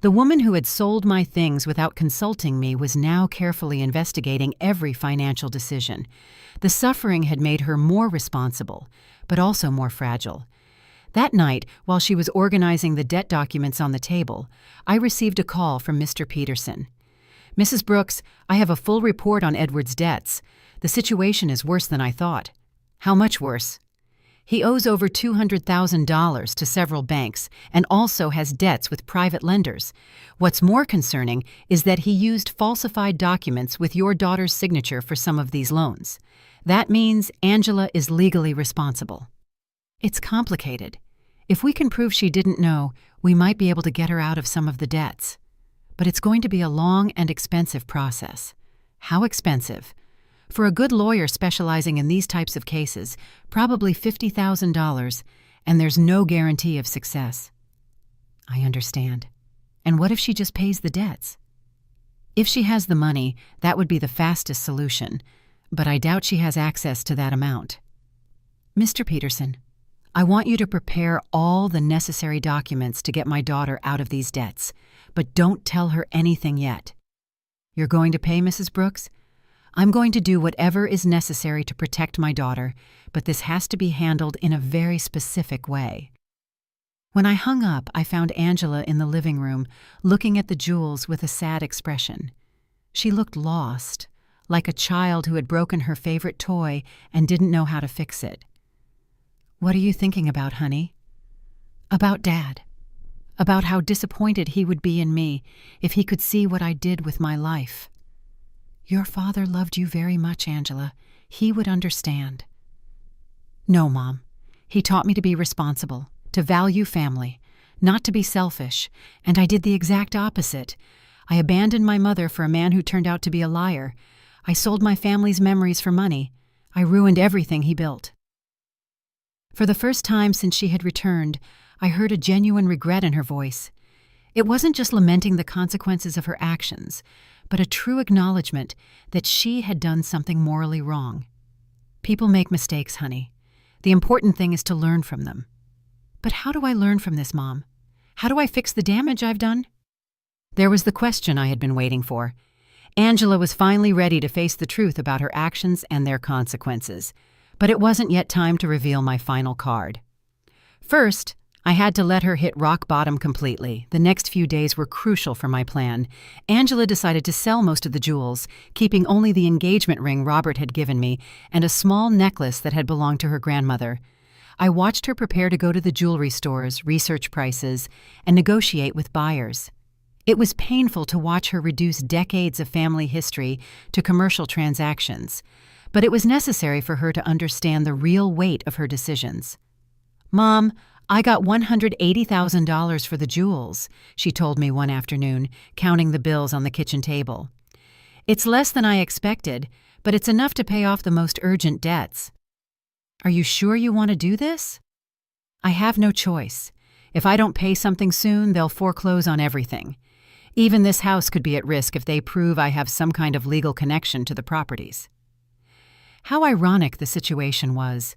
The woman who had sold my things without consulting me was now carefully investigating every financial decision. The suffering had made her more responsible, but also more fragile. That night, while she was organizing the debt documents on the table, I received a call from Mr. Peterson. Mrs. Brooks, I have a full report on Edward's debts. The situation is worse than I thought. How much worse? He owes over $200,000 to several banks and also has debts with private lenders. What's more concerning is that he used falsified documents with your daughter's signature for some of these loans. That means Angela is legally responsible. It's complicated. If we can prove she didn't know, we might be able to get her out of some of the debts. But it's going to be a long and expensive process. How expensive? For a good lawyer specializing in these types of cases, probably $50,000, and there's no guarantee of success. I understand. And what if she just pays the debts? If she has the money, that would be the fastest solution, but I doubt she has access to that amount. Mr. Peterson, I want you to prepare all the necessary documents to get my daughter out of these debts, but don't tell her anything yet. You're going to pay, Mrs. Brooks? I'm going to do whatever is necessary to protect my daughter, but this has to be handled in a very specific way. When I hung up, I found Angela in the living room, looking at the jewels with a sad expression. She looked lost, like a child who had broken her favorite toy and didn't know how to fix it. What are you thinking about, honey? About Dad. About how disappointed he would be in me if he could see what I did with my life. Your father loved you very much, Angela. He would understand. No, Mom. He taught me to be responsible, to value family, not to be selfish, and I did the exact opposite. I abandoned my mother for a man who turned out to be a liar. I sold my family's memories for money. I ruined everything he built. For the first time since she had returned, I heard a genuine regret in her voice. It wasn't just lamenting the consequences of her actions, but a true acknowledgement that she had done something morally wrong. People make mistakes, honey. The important thing is to learn from them. But how do I learn from this, Mom? How do I fix the damage I've done? There was the question I had been waiting for. Angela was finally ready to face the truth about her actions and their consequences. But it wasn't yet time to reveal my final card. First, I had to let her hit rock bottom completely. The next few days were crucial for my plan. Angela decided to sell most of the jewels, keeping only the engagement ring Robert had given me and a small necklace that had belonged to her grandmother. I watched her prepare to go to the jewelry stores, research prices, and negotiate with buyers. It was painful to watch her reduce decades of family history to commercial transactions, but it was necessary for her to understand the real weight of her decisions. Mom, I got $180,000 for the jewels, she told me one afternoon, counting the bills on the kitchen table. It's less than I expected, but it's enough to pay off the most urgent debts. Are you sure you want to do this? I have no choice. If I don't pay something soon, they'll foreclose on everything. Even this house could be at risk if they prove I have some kind of legal connection to the properties. How ironic the situation was.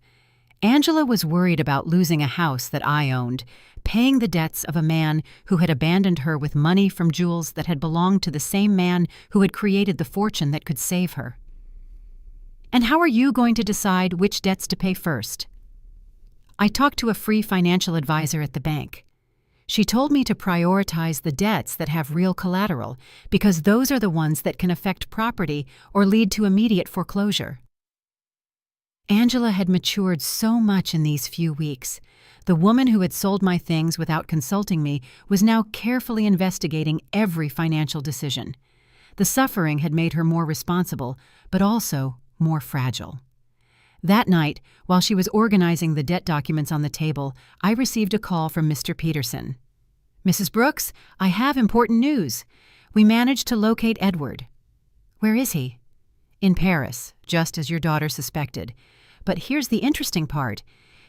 Angela was worried about losing a house that I owned, paying the debts of a man who had abandoned her with money from jewels that had belonged to the same man who had created the fortune that could save her. And how are you going to decide which debts to pay first? I talked to a free financial advisor at the bank. She told me to prioritize the debts that have real collateral, because those are the ones that can affect property or lead to immediate foreclosure. Angela had matured so much in these few weeks. The woman who had sold my things without consulting me was now carefully investigating every financial decision. The suffering had made her more responsible, but also more fragile. That night, while she was organizing the debt documents on the table, I received a call from Mr. Peterson. "Mrs. Brooks, I have important news. We managed to locate Edward." "Where is he?" "In Paris, just as your daughter suspected. But here's the interesting part.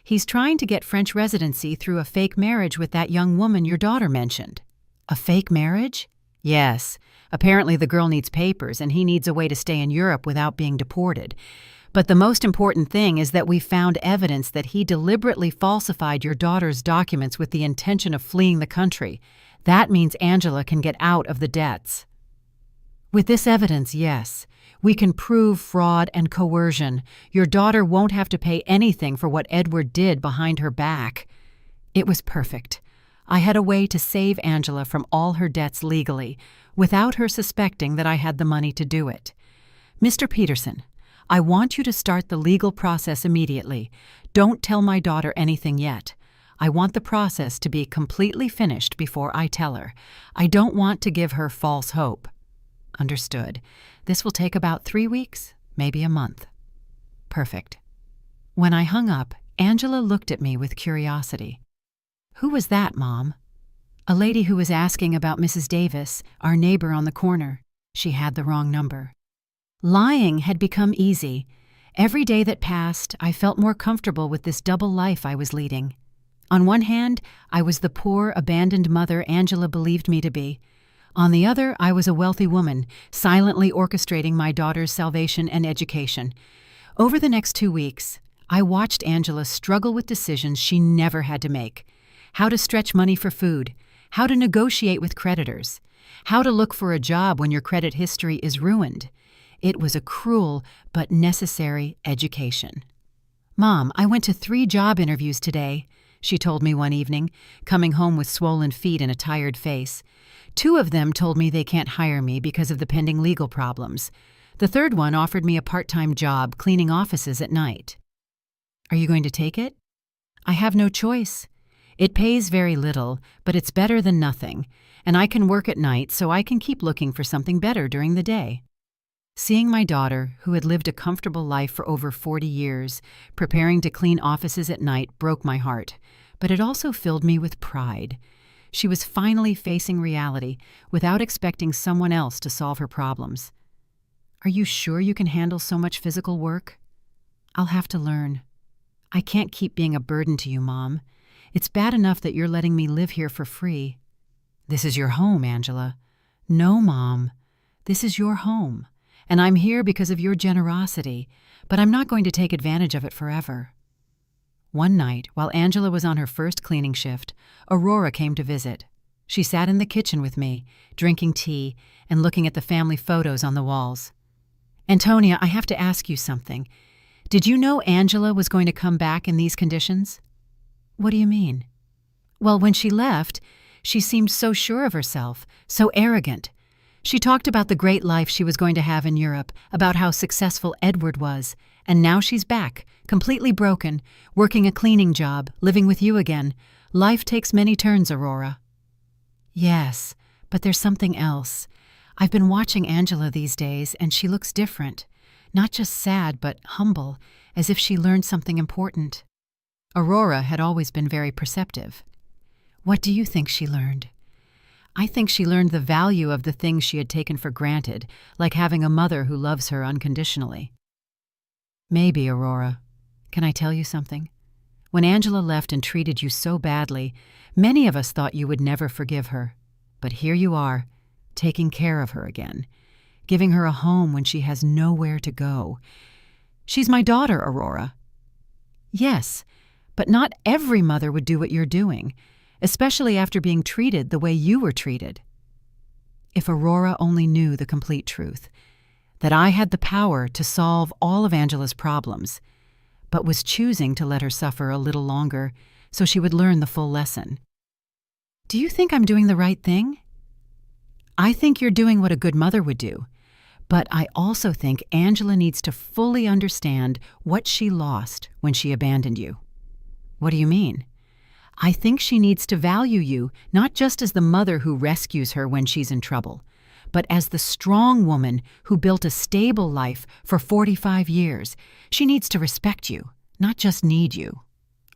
He's trying to get French residency through a fake marriage with that young woman your daughter mentioned." "A fake marriage?" "Yes. Apparently the girl needs papers and he needs a way to stay in Europe without being deported. But the most important thing is that we found evidence that he deliberately falsified your daughter's documents with the intention of fleeing the country. That means Angela can get out of the debts." "With this evidence, yes. We can prove fraud and coercion. Your daughter won't have to pay anything for what Edward did behind her back." It was perfect. I had a way to save Angela from all her debts legally, without her suspecting that I had the money to do it. "Mr. Peterson, I want you to start the legal process immediately. Don't tell my daughter anything yet. I want the process to be completely finished before I tell her. I don't want to give her false hope." "Understood. This will take about 3 weeks, maybe a month." "Perfect." When I hung up, Angela looked at me with curiosity. "Who was that, Mom?" "A lady who was asking about Mrs. Davis, our neighbor on the corner. She had the wrong number." Lying had become easy. Every day that passed, I felt more comfortable with this double life I was leading. On one hand, I was the poor, abandoned mother Angela believed me to be. On the other, I was a wealthy woman, silently orchestrating my daughter's salvation and education. Over the next 2 weeks, I watched Angela struggle with decisions she never had to make. How to stretch money for food, how to negotiate with creditors, how to look for a job when your credit history is ruined. It was a cruel but necessary education. "Mom, I went to 3 job interviews today," she told me one evening, coming home with swollen feet and a tired face. 2 of them told me they can't hire me because of the pending legal problems. The third one offered me a part-time job cleaning offices at night. "Are you going to take it?" "I have no choice. It pays very little, but it's better than nothing, and I can work at night so I can keep looking for something better during the day." Seeing my daughter, who had lived a comfortable life for over 40 years, preparing to clean offices at night broke my heart, but it also filled me with pride. She was finally facing reality without expecting someone else to solve her problems. "Are you sure you can handle so much physical work?" "I'll have to learn. I can't keep being a burden to you, Mom. It's bad enough that you're letting me live here for free." "This is your home, Angela." "No, Mom. This is your home, and I'm here because of your generosity, but I'm not going to take advantage of it forever." One night, while Angela was on her first cleaning shift, Aurora came to visit. She sat in the kitchen with me, drinking tea and looking at the family photos on the walls. "Antonia, I have to ask you something. Did you know Angela was going to come back in these conditions?" "What do you mean?" "Well, when she left, she seemed so sure of herself, so arrogant. She talked about the great life she was going to have in Europe, about how successful Edward was, and now she's back, completely broken, working a cleaning job, living with you again. Life takes many turns, Aurora." "Yes, but there's something else. I've been watching Angela these days, and she looks different. Not just sad, but humble, as if she learned something important." Aurora had always been very perceptive. "What do you think she learned?" "I think she learned the value of the things she had taken for granted, like having a mother who loves her unconditionally." "Maybe, Aurora. Can I tell you something? When Angela left and treated you so badly, many of us thought you would never forgive her. But here you are, taking care of her again, giving her a home when she has nowhere to go. She's my daughter, Aurora." "Yes, but not every mother would do what you're doing, especially after being treated the way you were treated." If Aurora only knew the complete truth, that I had the power to solve all of Angela's problems, but was choosing to let her suffer a little longer so she would learn the full lesson. "Do you think I'm doing the right thing?" "I think you're doing what a good mother would do. But I also think Angela needs to fully understand what she lost when she abandoned you. What do you mean? I think she needs to value you not just as the mother who rescues her when she's in trouble, but as the strong woman who built a stable life for 45 years. She needs to respect you, not just need you.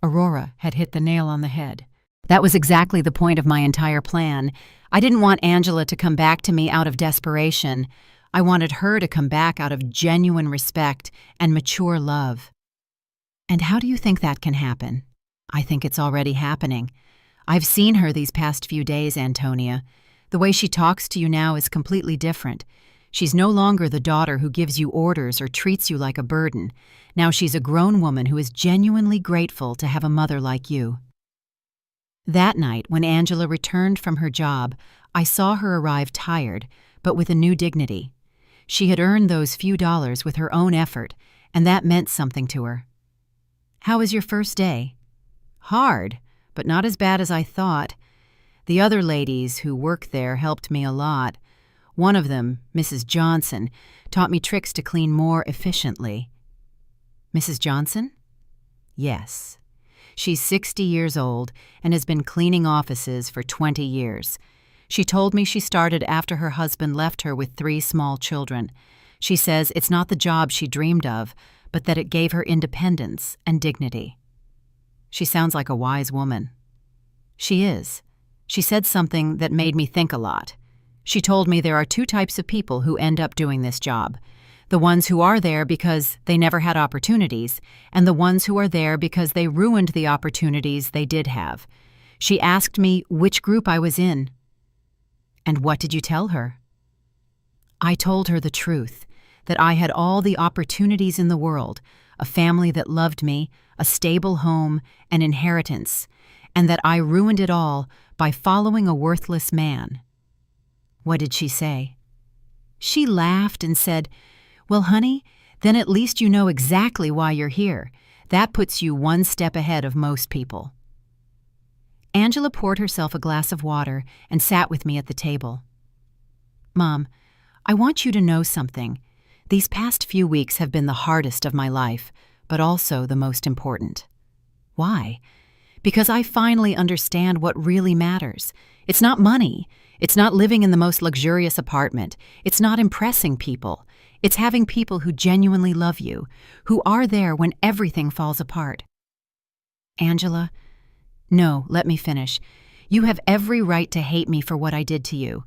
Aurora had hit the nail on the head. That was exactly the point of my entire plan. I didn't want Angela to come back to me out of desperation. I wanted her to come back out of genuine respect and mature love. And how do you think that can happen? I think it's already happening. I've seen her these past few days, Antonia. The way she talks to you now is completely different. She's no longer the daughter who gives you orders or treats you like a burden. Now she's a grown woman who is genuinely grateful to have a mother like you. That night, when Angela returned from her job, I saw her arrive tired, but with a new dignity. She had earned those few dollars with her own effort, and that meant something to her. How was your first day? Hard, but not as bad as I thought. The other ladies who work there helped me a lot. One of them, Mrs. Johnson, taught me tricks to clean more efficiently. Mrs. Johnson? Yes. She's 60 years old and has been cleaning offices for 20 years. She told me she started after her husband left her with 3 small children. She says it's not the job she dreamed of, but that it gave her independence and dignity. She sounds like a wise woman. She is. She said something that made me think a lot. She told me there are 2 types of people who end up doing this job. The ones who are there because they never had opportunities, and the ones who are there because they ruined the opportunities they did have. She asked me which group I was in. And what did you tell her? I told her the truth, that I had all the opportunities in the world, a family that loved me, a stable home, an inheritance, and that I ruined it all by following a worthless man. What did she say? She laughed and said, "Well, honey, then at least you know exactly why you're here. That puts you 1 step ahead of most people." Angela poured herself a glass of water and sat with me at the table. "Mom, I want you to know something. These past few weeks have been the hardest of my life, but also the most important." "Why?" "Because I finally understand what really matters. It's not money. It's not living in the most luxurious apartment. It's not impressing people. It's having people who genuinely love you, who are there when everything falls apart." "Angela, no, let me finish. You have every right to hate me for what I did to you.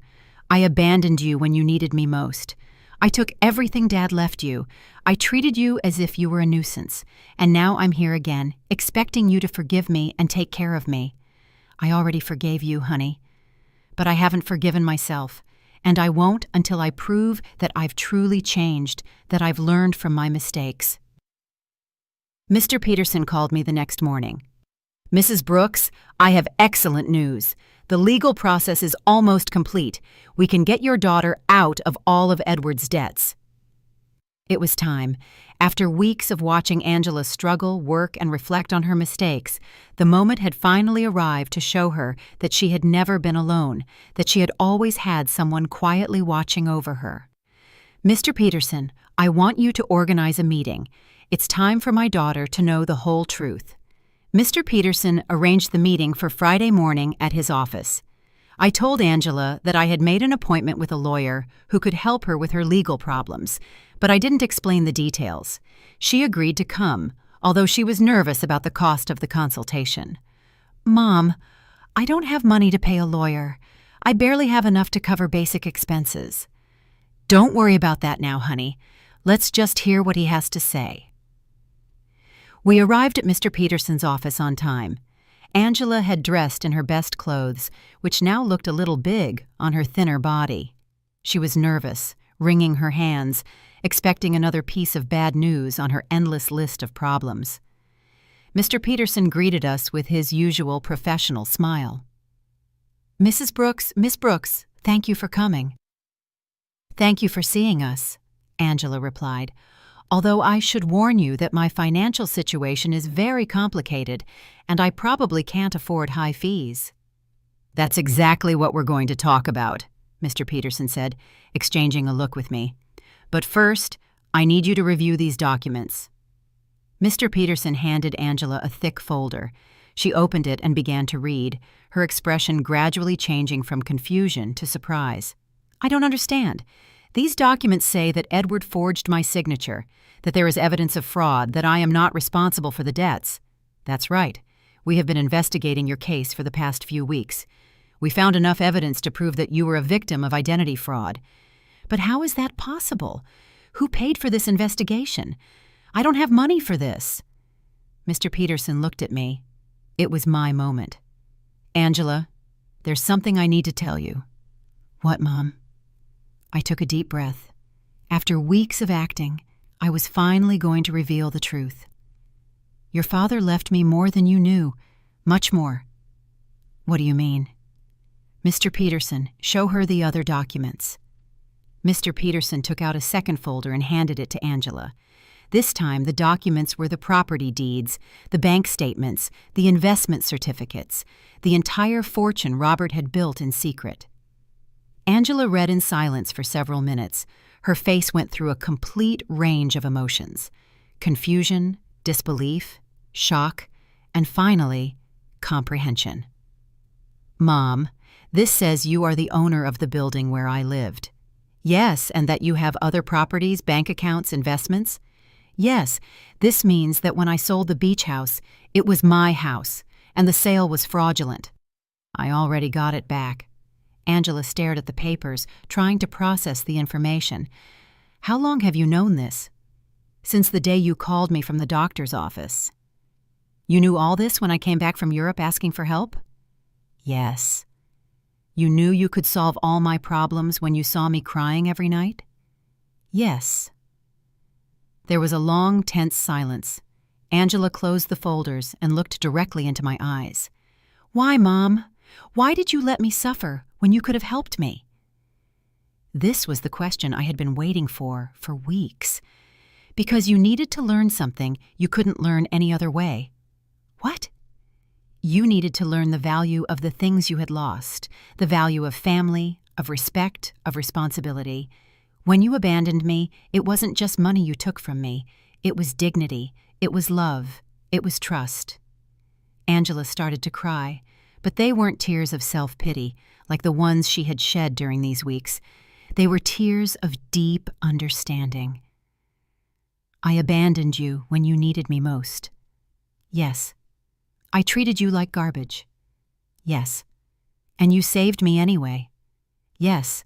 I abandoned you when you needed me most. I took everything Dad left you. I treated you as if you were a nuisance. And now I'm here again, expecting you to forgive me and take care of me. I already forgave you, honey. But I haven't forgiven myself. And I won't until I prove that I've truly changed, that I've learned from my mistakes." Mr. Peterson called me the next morning. "Mrs. Brooks, I have excellent news. The legal process is almost complete. We can get your daughter out of all of Edward's debts." It was time. After weeks of watching Angela struggle, work, and reflect on her mistakes, the moment had finally arrived to show her that she had never been alone, that she had always had someone quietly watching over her. "Mr. Peterson, I want you to organize a meeting. It's time for my daughter to know the whole truth." Mr. Peterson arranged the meeting for Friday morning at his office. I told Angela that I had made an appointment with a lawyer who could help her with her legal problems, but I didn't explain the details. She agreed to come, although she was nervous about the cost of the consultation. "Mom, I don't have money to pay a lawyer. I barely have enough to cover basic expenses." "Don't worry about that now, honey. Let's just hear what he has to say." We arrived at Mr. Peterson's office on time. Angela had dressed in her best clothes, which now looked a little big on her thinner body. She was nervous, wringing her hands, expecting another piece of bad news on her endless list of problems. Mr. Peterson greeted us with his usual professional smile. "Mrs. Brooks, Miss Brooks, thank you for coming." "Thank you for seeing us," Angela replied. "Although I should warn you that my financial situation is very complicated, and I probably can't afford high fees." "That's exactly what we're going to talk about," Mr. Peterson said, exchanging a look with me. But first, I need you to review these documents." Mr. Peterson handed Angela a thick folder. She opened it and began to read, her expression gradually changing from confusion to surprise. "I don't understand. These documents say that Edward forged my signature, that there is evidence of fraud, that I am not responsible for the debts." "That's right. We have been investigating your case for the past few weeks. We found enough evidence to prove that you were a victim of identity fraud." "But how is that possible? Who paid for this investigation? I don't have money for this." Mr. Peterson looked at me. It was my moment. "Angela, there's something I need to tell you." "What, Mom?" I took a deep breath. After weeks of acting, I was finally going to reveal the truth. "Your father left me more than you knew, much more." "What do you mean?" "Mr. Peterson, show her the other documents." Mr. Peterson took out a second folder and handed it to Angela. This time, the documents were the property deeds, the bank statements, the investment certificates, the entire fortune Robert had built in secret. Angela read in silence for several minutes. Her face went through a complete range of emotions: confusion, disbelief, shock, and finally, comprehension. "Mom, this says you are the owner of the building where I lived." "Yes, and that you have other properties, bank accounts, investments?" "Yes, this means that when I sold the beach house, it was my house, and the sale was fraudulent." "I already got it back." Angela stared at the papers, trying to process the information. "How long have you known this?" "Since the day you called me from the doctor's office." "You knew all this when I came back from Europe asking for help?" "Yes." "You knew you could solve all my problems when you saw me crying every night?" "Yes." There was a long, tense silence. Angela closed the folders and looked directly into my eyes. "Why, Mom? Why did you let me suffer when you could have helped me?" This was the question I had been waiting for weeks. "Because you needed to learn something you couldn't learn any other way." "What?" "You needed to learn the value of the things you had lost, the value of family, of respect, of responsibility. When you abandoned me, it wasn't just money you took from me. It was dignity, it was love, it was trust." Angela started to cry, but they weren't tears of self-pity, like the ones she had shed during these weeks. They were tears of deep understanding. "I abandoned you when you needed me most." "Yes." "I treated you like garbage." "Yes." "And you saved me anyway." "Yes,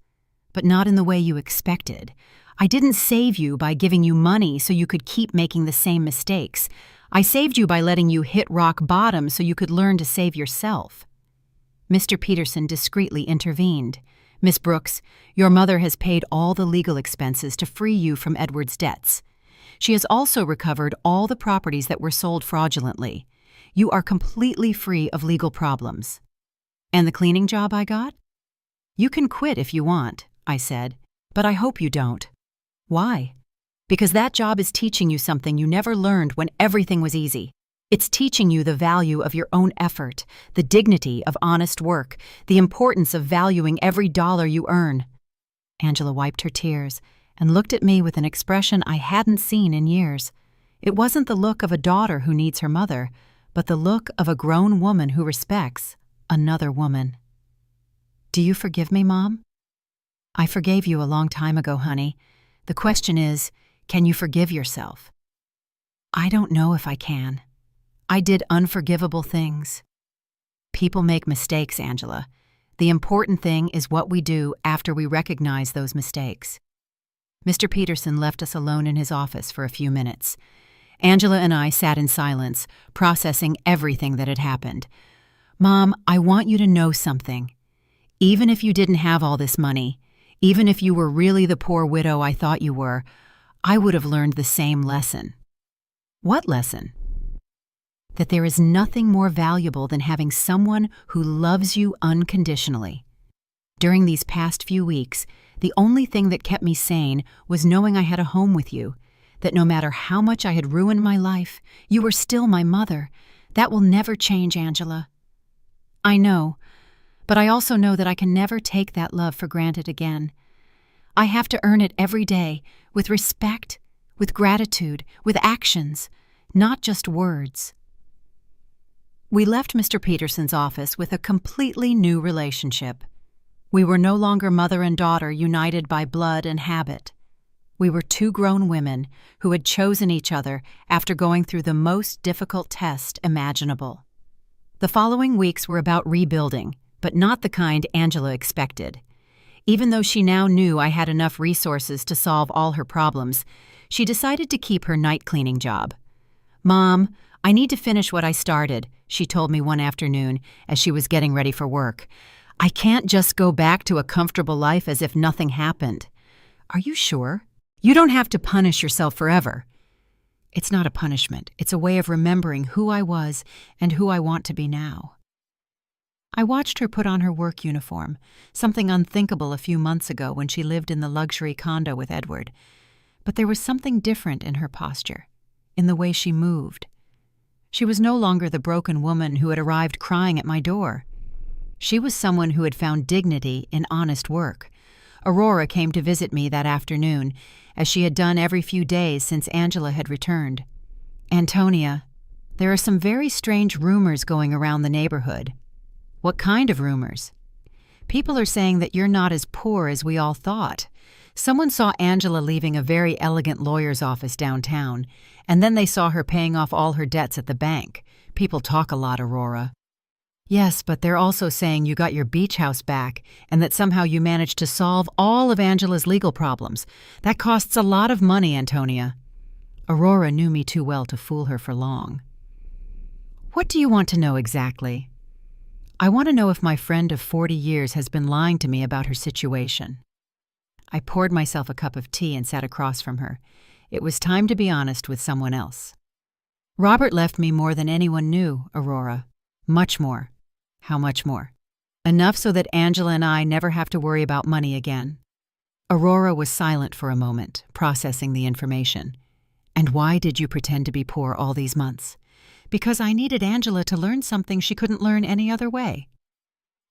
but not in the way you expected. I didn't save you by giving you money so you could keep making the same mistakes. I saved you by letting you hit rock bottom so you could learn to save yourself." Mr. Peterson discreetly intervened. "Miss Brooks, your mother has paid all the legal expenses to free you from Edward's debts. She has also recovered all the properties that were sold fraudulently. You are completely free of legal problems." "And the cleaning job I got?" "You can quit if you want," I said, "but I hope you don't." "Why?" "Because that job is teaching you something you never learned when everything was easy. It's teaching you the value of your own effort, the dignity of honest work, the importance of valuing every dollar you earn." Angela wiped her tears and looked at me with an expression I hadn't seen in years. It wasn't the look of a daughter who needs her mother, but the look of a grown woman who respects another woman. "Do you forgive me, Mom?" "I forgave you a long time ago, honey. The question is, can you forgive yourself?" "I don't know if I can. I did unforgivable things." "People make mistakes, Angela. The important thing is what we do after we recognize those mistakes." Mr. Peterson left us alone in his office for a few minutes. Angela and I sat in silence, processing everything that had happened. "Mom, I want you to know something. Even if you didn't have all this money, even if you were really the poor widow I thought you were, I would have learned the same lesson." "What lesson?" "That there is nothing more valuable than having someone who loves you unconditionally. During these past few weeks, the only thing that kept me sane was knowing I had a home with you, that no matter how much I had ruined my life, you were still my mother. That will never change, Angela." "I know, but I also know that I can never take that love for granted again. I have to earn it every day, with respect, with gratitude, with actions, not just words. We left Mr. Peterson's office with a completely new relationship. We were no longer mother and daughter united by blood and habit. We were two grown women who had chosen each other after going through the most difficult test imaginable. The following weeks were about rebuilding, but not the kind Angela expected. Even though she now knew I had enough resources to solve all her problems, she decided to keep her night cleaning job. "Mom, I need to finish what I started," she told me one afternoon as she was getting ready for work. "I can't just go back to a comfortable life as if nothing happened." "Are you sure? You don't have to punish yourself forever." "It's not a punishment. It's a way of remembering who I was and who I want to be now." I watched her put on her work uniform, something unthinkable a few months ago when she lived in the luxury condo with Edward. But there was something different in her posture, in the way she moved. She was no longer the broken woman who had arrived crying at my door. She was someone who had found dignity in honest work. Aurora came to visit me that afternoon, as she had done every few days since Angela had returned. "Antonia, there are some very strange rumors going around the neighborhood." "What kind of rumors?" "People are saying that you're not as poor as we all thought. Someone saw Angela leaving a very elegant lawyer's office downtown, and then they saw her paying off all her debts at the bank. People talk a lot, Aurora." "Yes, but they're also saying you got your beach house back and that somehow you managed to solve all of Angela's legal problems. That costs a lot of money, Antonia." Aurora knew me too well to fool her for long. "What do you want to know exactly?" "I want to know if my friend of 40 years has been lying to me about her situation." I poured myself a cup of tea and sat across from her. It was time to be honest with someone else. "Robert left me more than anyone knew, Aurora. Much more." "How much more?" "Enough so that Angela and I never have to worry about money again." Aurora was silent for a moment, processing the information. "And why did you pretend to be poor all these months?" "Because I needed Angela to learn something she couldn't learn any other way."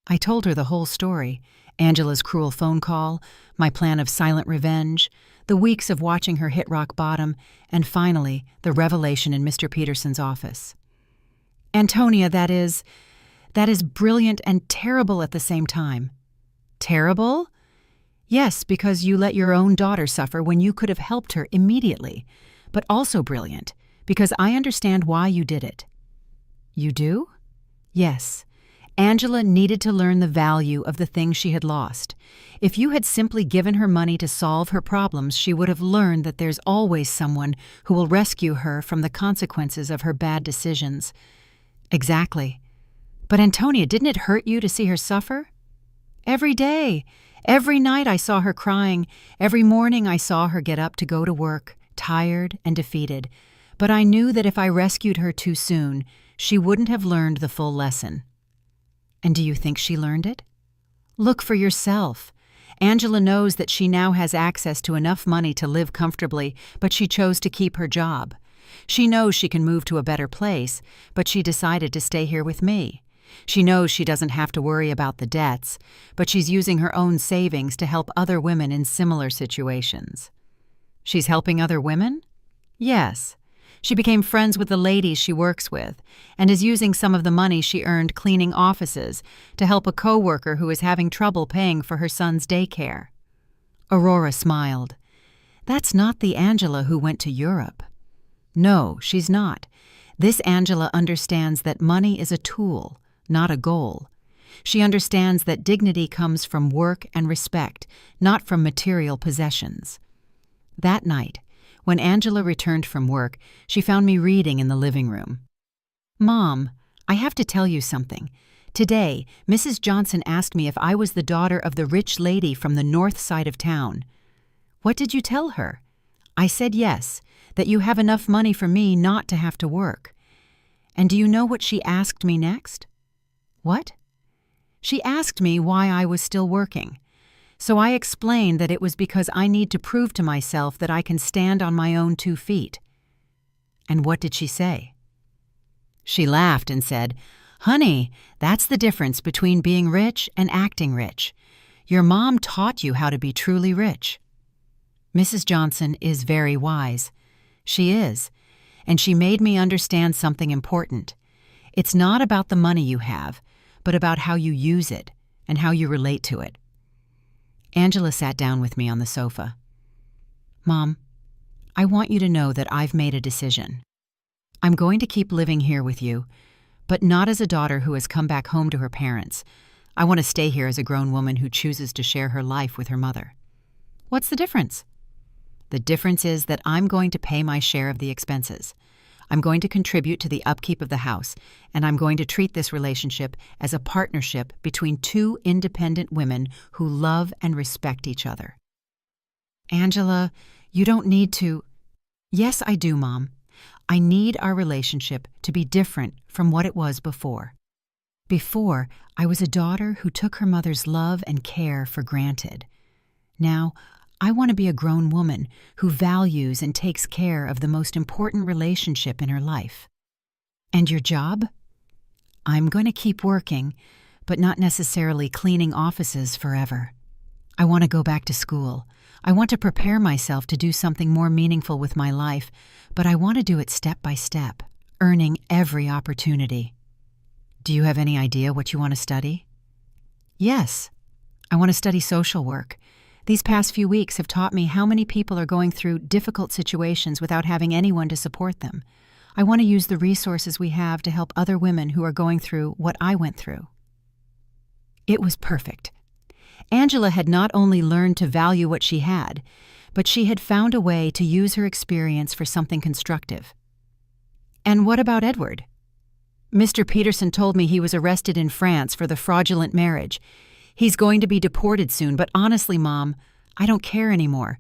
I told her the whole story: Angela's cruel phone call, my plan of silent revenge, the weeks of watching her hit rock bottom, and finally, the revelation in Mr. Peterson's office. "Antonia, that is brilliant and terrible at the same time." "Terrible?" "Yes, because you let your own daughter suffer when you could have helped her immediately. But also brilliant, because I understand why you did it." "You do?" "Yes. Angela needed to learn the value of the things she had lost. If you had simply given her money to solve her problems, she would have learned that there's always someone who will rescue her from the consequences of her bad decisions." "Exactly. But Antonia, didn't it hurt you to see her suffer?" "Every day. Every night I saw her crying. Every morning I saw her get up to go to work, tired and defeated. But I knew that if I rescued her too soon, she wouldn't have learned the full lesson." "And do you think she learned it?" "Look for yourself. Angela knows that she now has access to enough money to live comfortably, but she chose to keep her job. She knows she can move to a better place, but she decided to stay here with me. She knows she doesn't have to worry about the debts, but she's using her own savings to help other women in similar situations." "She's helping other women?" "Yes. She became friends with the ladies she works with and is using some of the money she earned cleaning offices to help a coworker who is having trouble paying for her son's daycare." Aurora smiled. "That's not the Angela who went to Europe." "No, she's not. This Angela understands that money is a tool, not a goal. She understands that dignity comes from work and respect, not from material possessions." That night, when Angela returned from work, she found me reading in the living room. "Mom, I have to tell you something. Today, Mrs. Johnson asked me if I was the daughter of the rich lady from the north side of town." "What did you tell her?" "I said yes, that you have enough money for me not to have to work." "And do you know what she asked me next?" "What?" "She asked me why I was still working. So I explained that it was because I need to prove to myself that I can stand on my own 2 feet. "And what did she say?" She laughed and said, "Honey, that's the difference between being rich and acting rich. Your mom taught you how to be truly rich. Mrs. Johnson is very wise. She is. And she made me understand something important. It's not about the money you have, but about how you use it and how you relate to it. Angela sat down with me on the sofa. Mom, I want you to know that I've made a decision. I'm going to keep living here with you, but not as a daughter who has come back home to her parents. I want to stay here as a grown woman who chooses to share her life with her mother. What's the difference? The difference is that I'm going to pay my share of the expenses. I'm going to contribute to the upkeep of the house, and I'm going to treat this relationship as a partnership between two independent women who love and respect each other. Angela, you don't need to. Yes, I do, Mom. I need our relationship to be different from what it was before. Before, I was a daughter who took her mother's love and care for granted. Now, I want to be a grown woman who values and takes care of the most important relationship in her life. And your job? I'm going to keep working, but not necessarily cleaning offices forever. I want to go back to school. I want to prepare myself to do something more meaningful with my life, but I want to do it step by step, earning every opportunity. Do you have any idea what you want to study? Yes. I want to study social work. These past few weeks have taught me how many people are going through difficult situations without having anyone to support them. I want to use the resources we have to help other women who are going through what I went through. It was perfect. Angela had not only learned to value what she had, but she had found a way to use her experience for something constructive. And what about Edward? Mr. Peterson told me he was arrested in France for the fraudulent marriage. He's going to be deported soon, but honestly, Mom, I don't care anymore.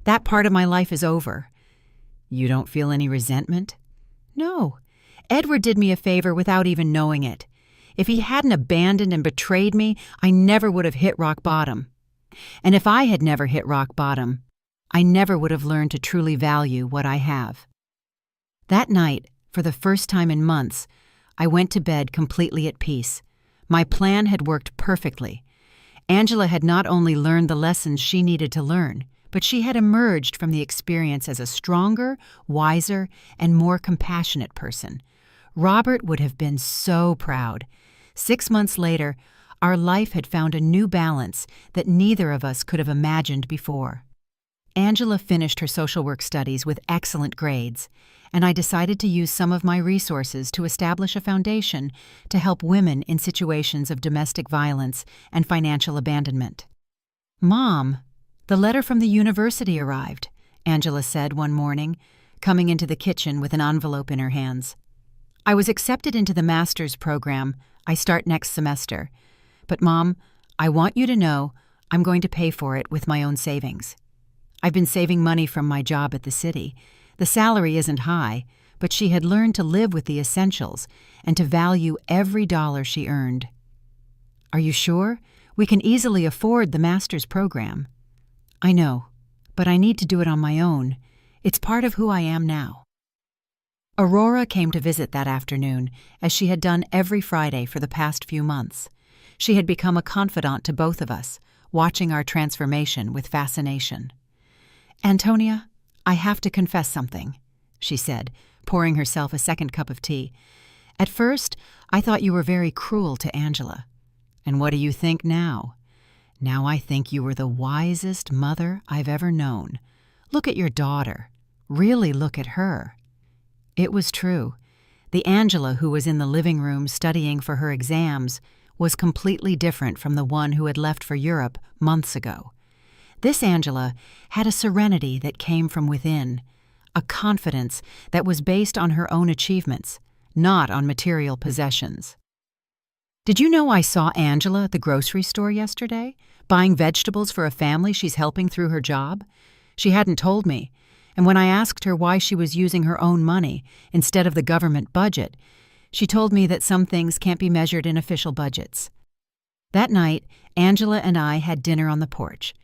That part of my life is over. You don't feel any resentment? No. Edward did me a favor without even knowing it. If he hadn't abandoned and betrayed me, I never would have hit rock bottom. And if I had never hit rock bottom, I never would have learned to truly value what I have. That night, for the first time in months, I went to bed completely at peace. My plan had worked perfectly. Angela had not only learned the lessons she needed to learn, but she had emerged from the experience as a stronger, wiser, and more compassionate person. Robert would have been so proud. 6 months later, our life had found a new balance that neither of us could have imagined before. Angela finished her social work studies with excellent grades, and I decided to use some of my resources to establish a foundation to help women in situations of domestic violence and financial abandonment. Mom, the letter from the university arrived, Angela said one morning, coming into the kitchen with an envelope in her hands. I was accepted into the master's program. I start next semester. But Mom, I want you to know I'm going to pay for it with my own savings. I've been saving money from my job at the city. The salary isn't high, but she had learned to live with the essentials and to value every dollar she earned. Are you sure? We can easily afford the master's program. I know, but I need to do it on my own. It's part of who I am now. Aurora came to visit that afternoon, as she had done every Friday for the past few months. She had become a confidant to both of us, watching our transformation with fascination. Antonia, I have to confess something, she said, pouring herself a second cup of tea. At first, I thought you were very cruel to Angela. And what do you think now? Now I think you were the wisest mother I've ever known. Look at your daughter. Really look at her. It was true. The Angela who was in the living room studying for her exams was completely different from the one who had left for Europe months ago. This Angela had a serenity that came from within, a confidence that was based on her own achievements, not on material possessions. Did you know I saw Angela at the grocery store yesterday, buying vegetables for a family she's helping through her job? She hadn't told me, and when I asked her why she was using her own money instead of the government budget, she told me that some things can't be measured in official budgets. That night, Angela and I had dinner on the porch,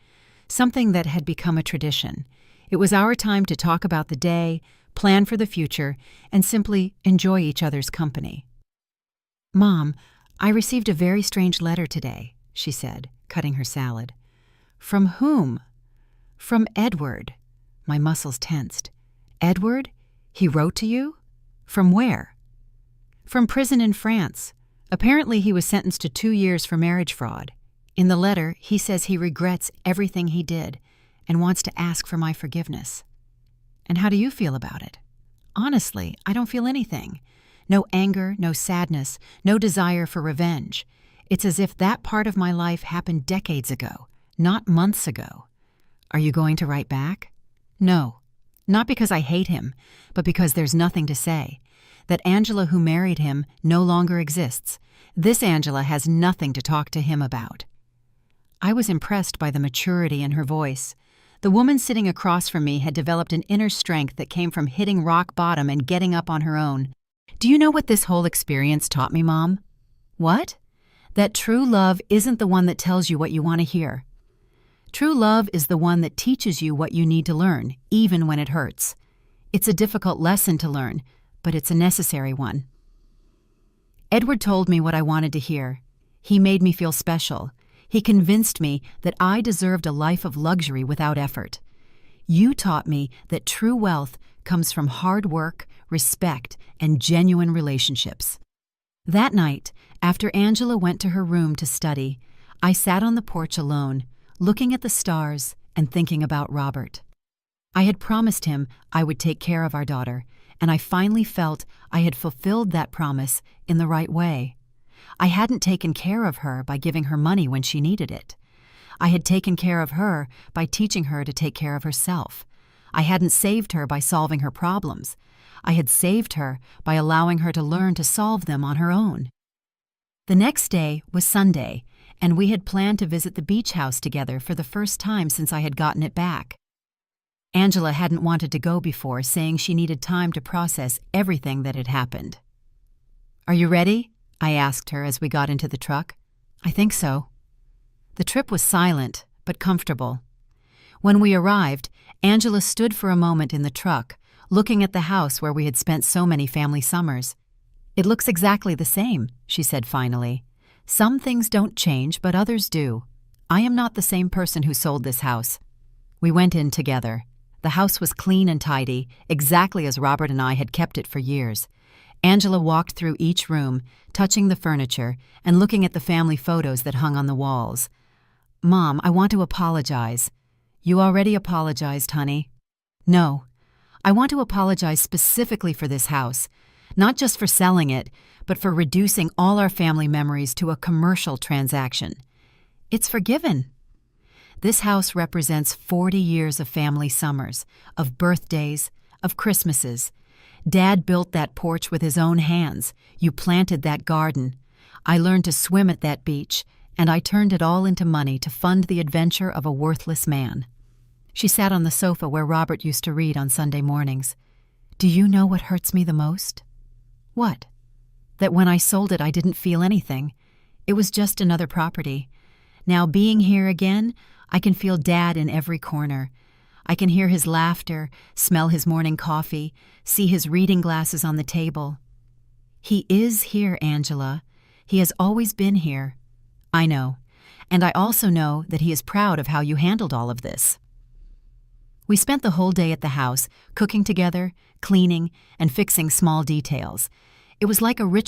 something that had become a tradition. It was our time to talk about the day, plan for the future, and simply enjoy each other's company. Mom, I received a very strange letter today, she said, cutting her salad. From whom? From Edward. My muscles tensed. Edward? He wrote to you? From where? From prison in France. Apparently he was sentenced to 2 years for marriage fraud. In the letter, he says he regrets everything he did and wants to ask for my forgiveness. And how do you feel about it? Honestly, I don't feel anything. No anger, no sadness, no desire for revenge. It's as if that part of my life happened decades ago, not months ago. Are you going to write back? No. Not because I hate him, but because there's nothing to say. That Angela who married him no longer exists. This Angela has nothing to talk to him about. I was impressed by the maturity in her voice. The woman sitting across from me had developed an inner strength that came from hitting rock bottom and getting up on her own. Do you know what this whole experience taught me, Mom? What? That true love isn't the one that tells you what you want to hear. True love is the one that teaches you what you need to learn, even when it hurts. It's a difficult lesson to learn, but it's a necessary one. Edward told me what I wanted to hear. He made me feel special. He convinced me that I deserved a life of luxury without effort. You taught me that true wealth comes from hard work, respect, and genuine relationships. That night, after Angela went to her room to study, I sat on the porch alone, looking at the stars and thinking about Robert. I had promised him I would take care of our daughter, and I finally felt I had fulfilled that promise in the right way. I hadn't taken care of her by giving her money when she needed it. I had taken care of her by teaching her to take care of herself. I hadn't saved her by solving her problems. I had saved her by allowing her to learn to solve them on her own. The next day was Sunday, and we had planned to visit the beach house together for the first time since I had gotten it back. Angela hadn't wanted to go before, saying she needed time to process everything that had happened. "Are you ready?" I asked her as we got into the truck. "I think so." The trip was silent, but comfortable. When we arrived, Angela stood for a moment in the truck, looking at the house where we had spent so many family summers. "It looks exactly the same," she said finally. "Some things don't change, but others do. I am not the same person who sold this house." We went in together. The house was clean and tidy, exactly as Robert and I had kept it for years. Angela walked through each room, touching the furniture and looking at the family photos that hung on the walls. "Mom, I want to apologize." "You already apologized, honey." "No. I want to apologize specifically for this house, not just for selling it, but for reducing all our family memories to a commercial transaction. It's forgiven. This house represents 40 years of family summers, of birthdays, of Christmases. Dad built that porch with his own hands. You planted that garden. I learned to swim at that beach, and I turned it all into money to fund the adventure of a worthless man." She sat on the sofa where Robert used to read on Sunday mornings. "Do you know what hurts me the most?" "What?" "That when I sold it, I didn't feel anything. It was just another property. Now, being here again, I can feel Dad in every corner. I can hear his laughter, smell his morning coffee, see his reading glasses on the table. He is here, Angela. He has always been here. I know. And I also know that he is proud of how you handled all of this." We spent the whole day at the house, cooking together, cleaning, and fixing small details. It was like a ritual.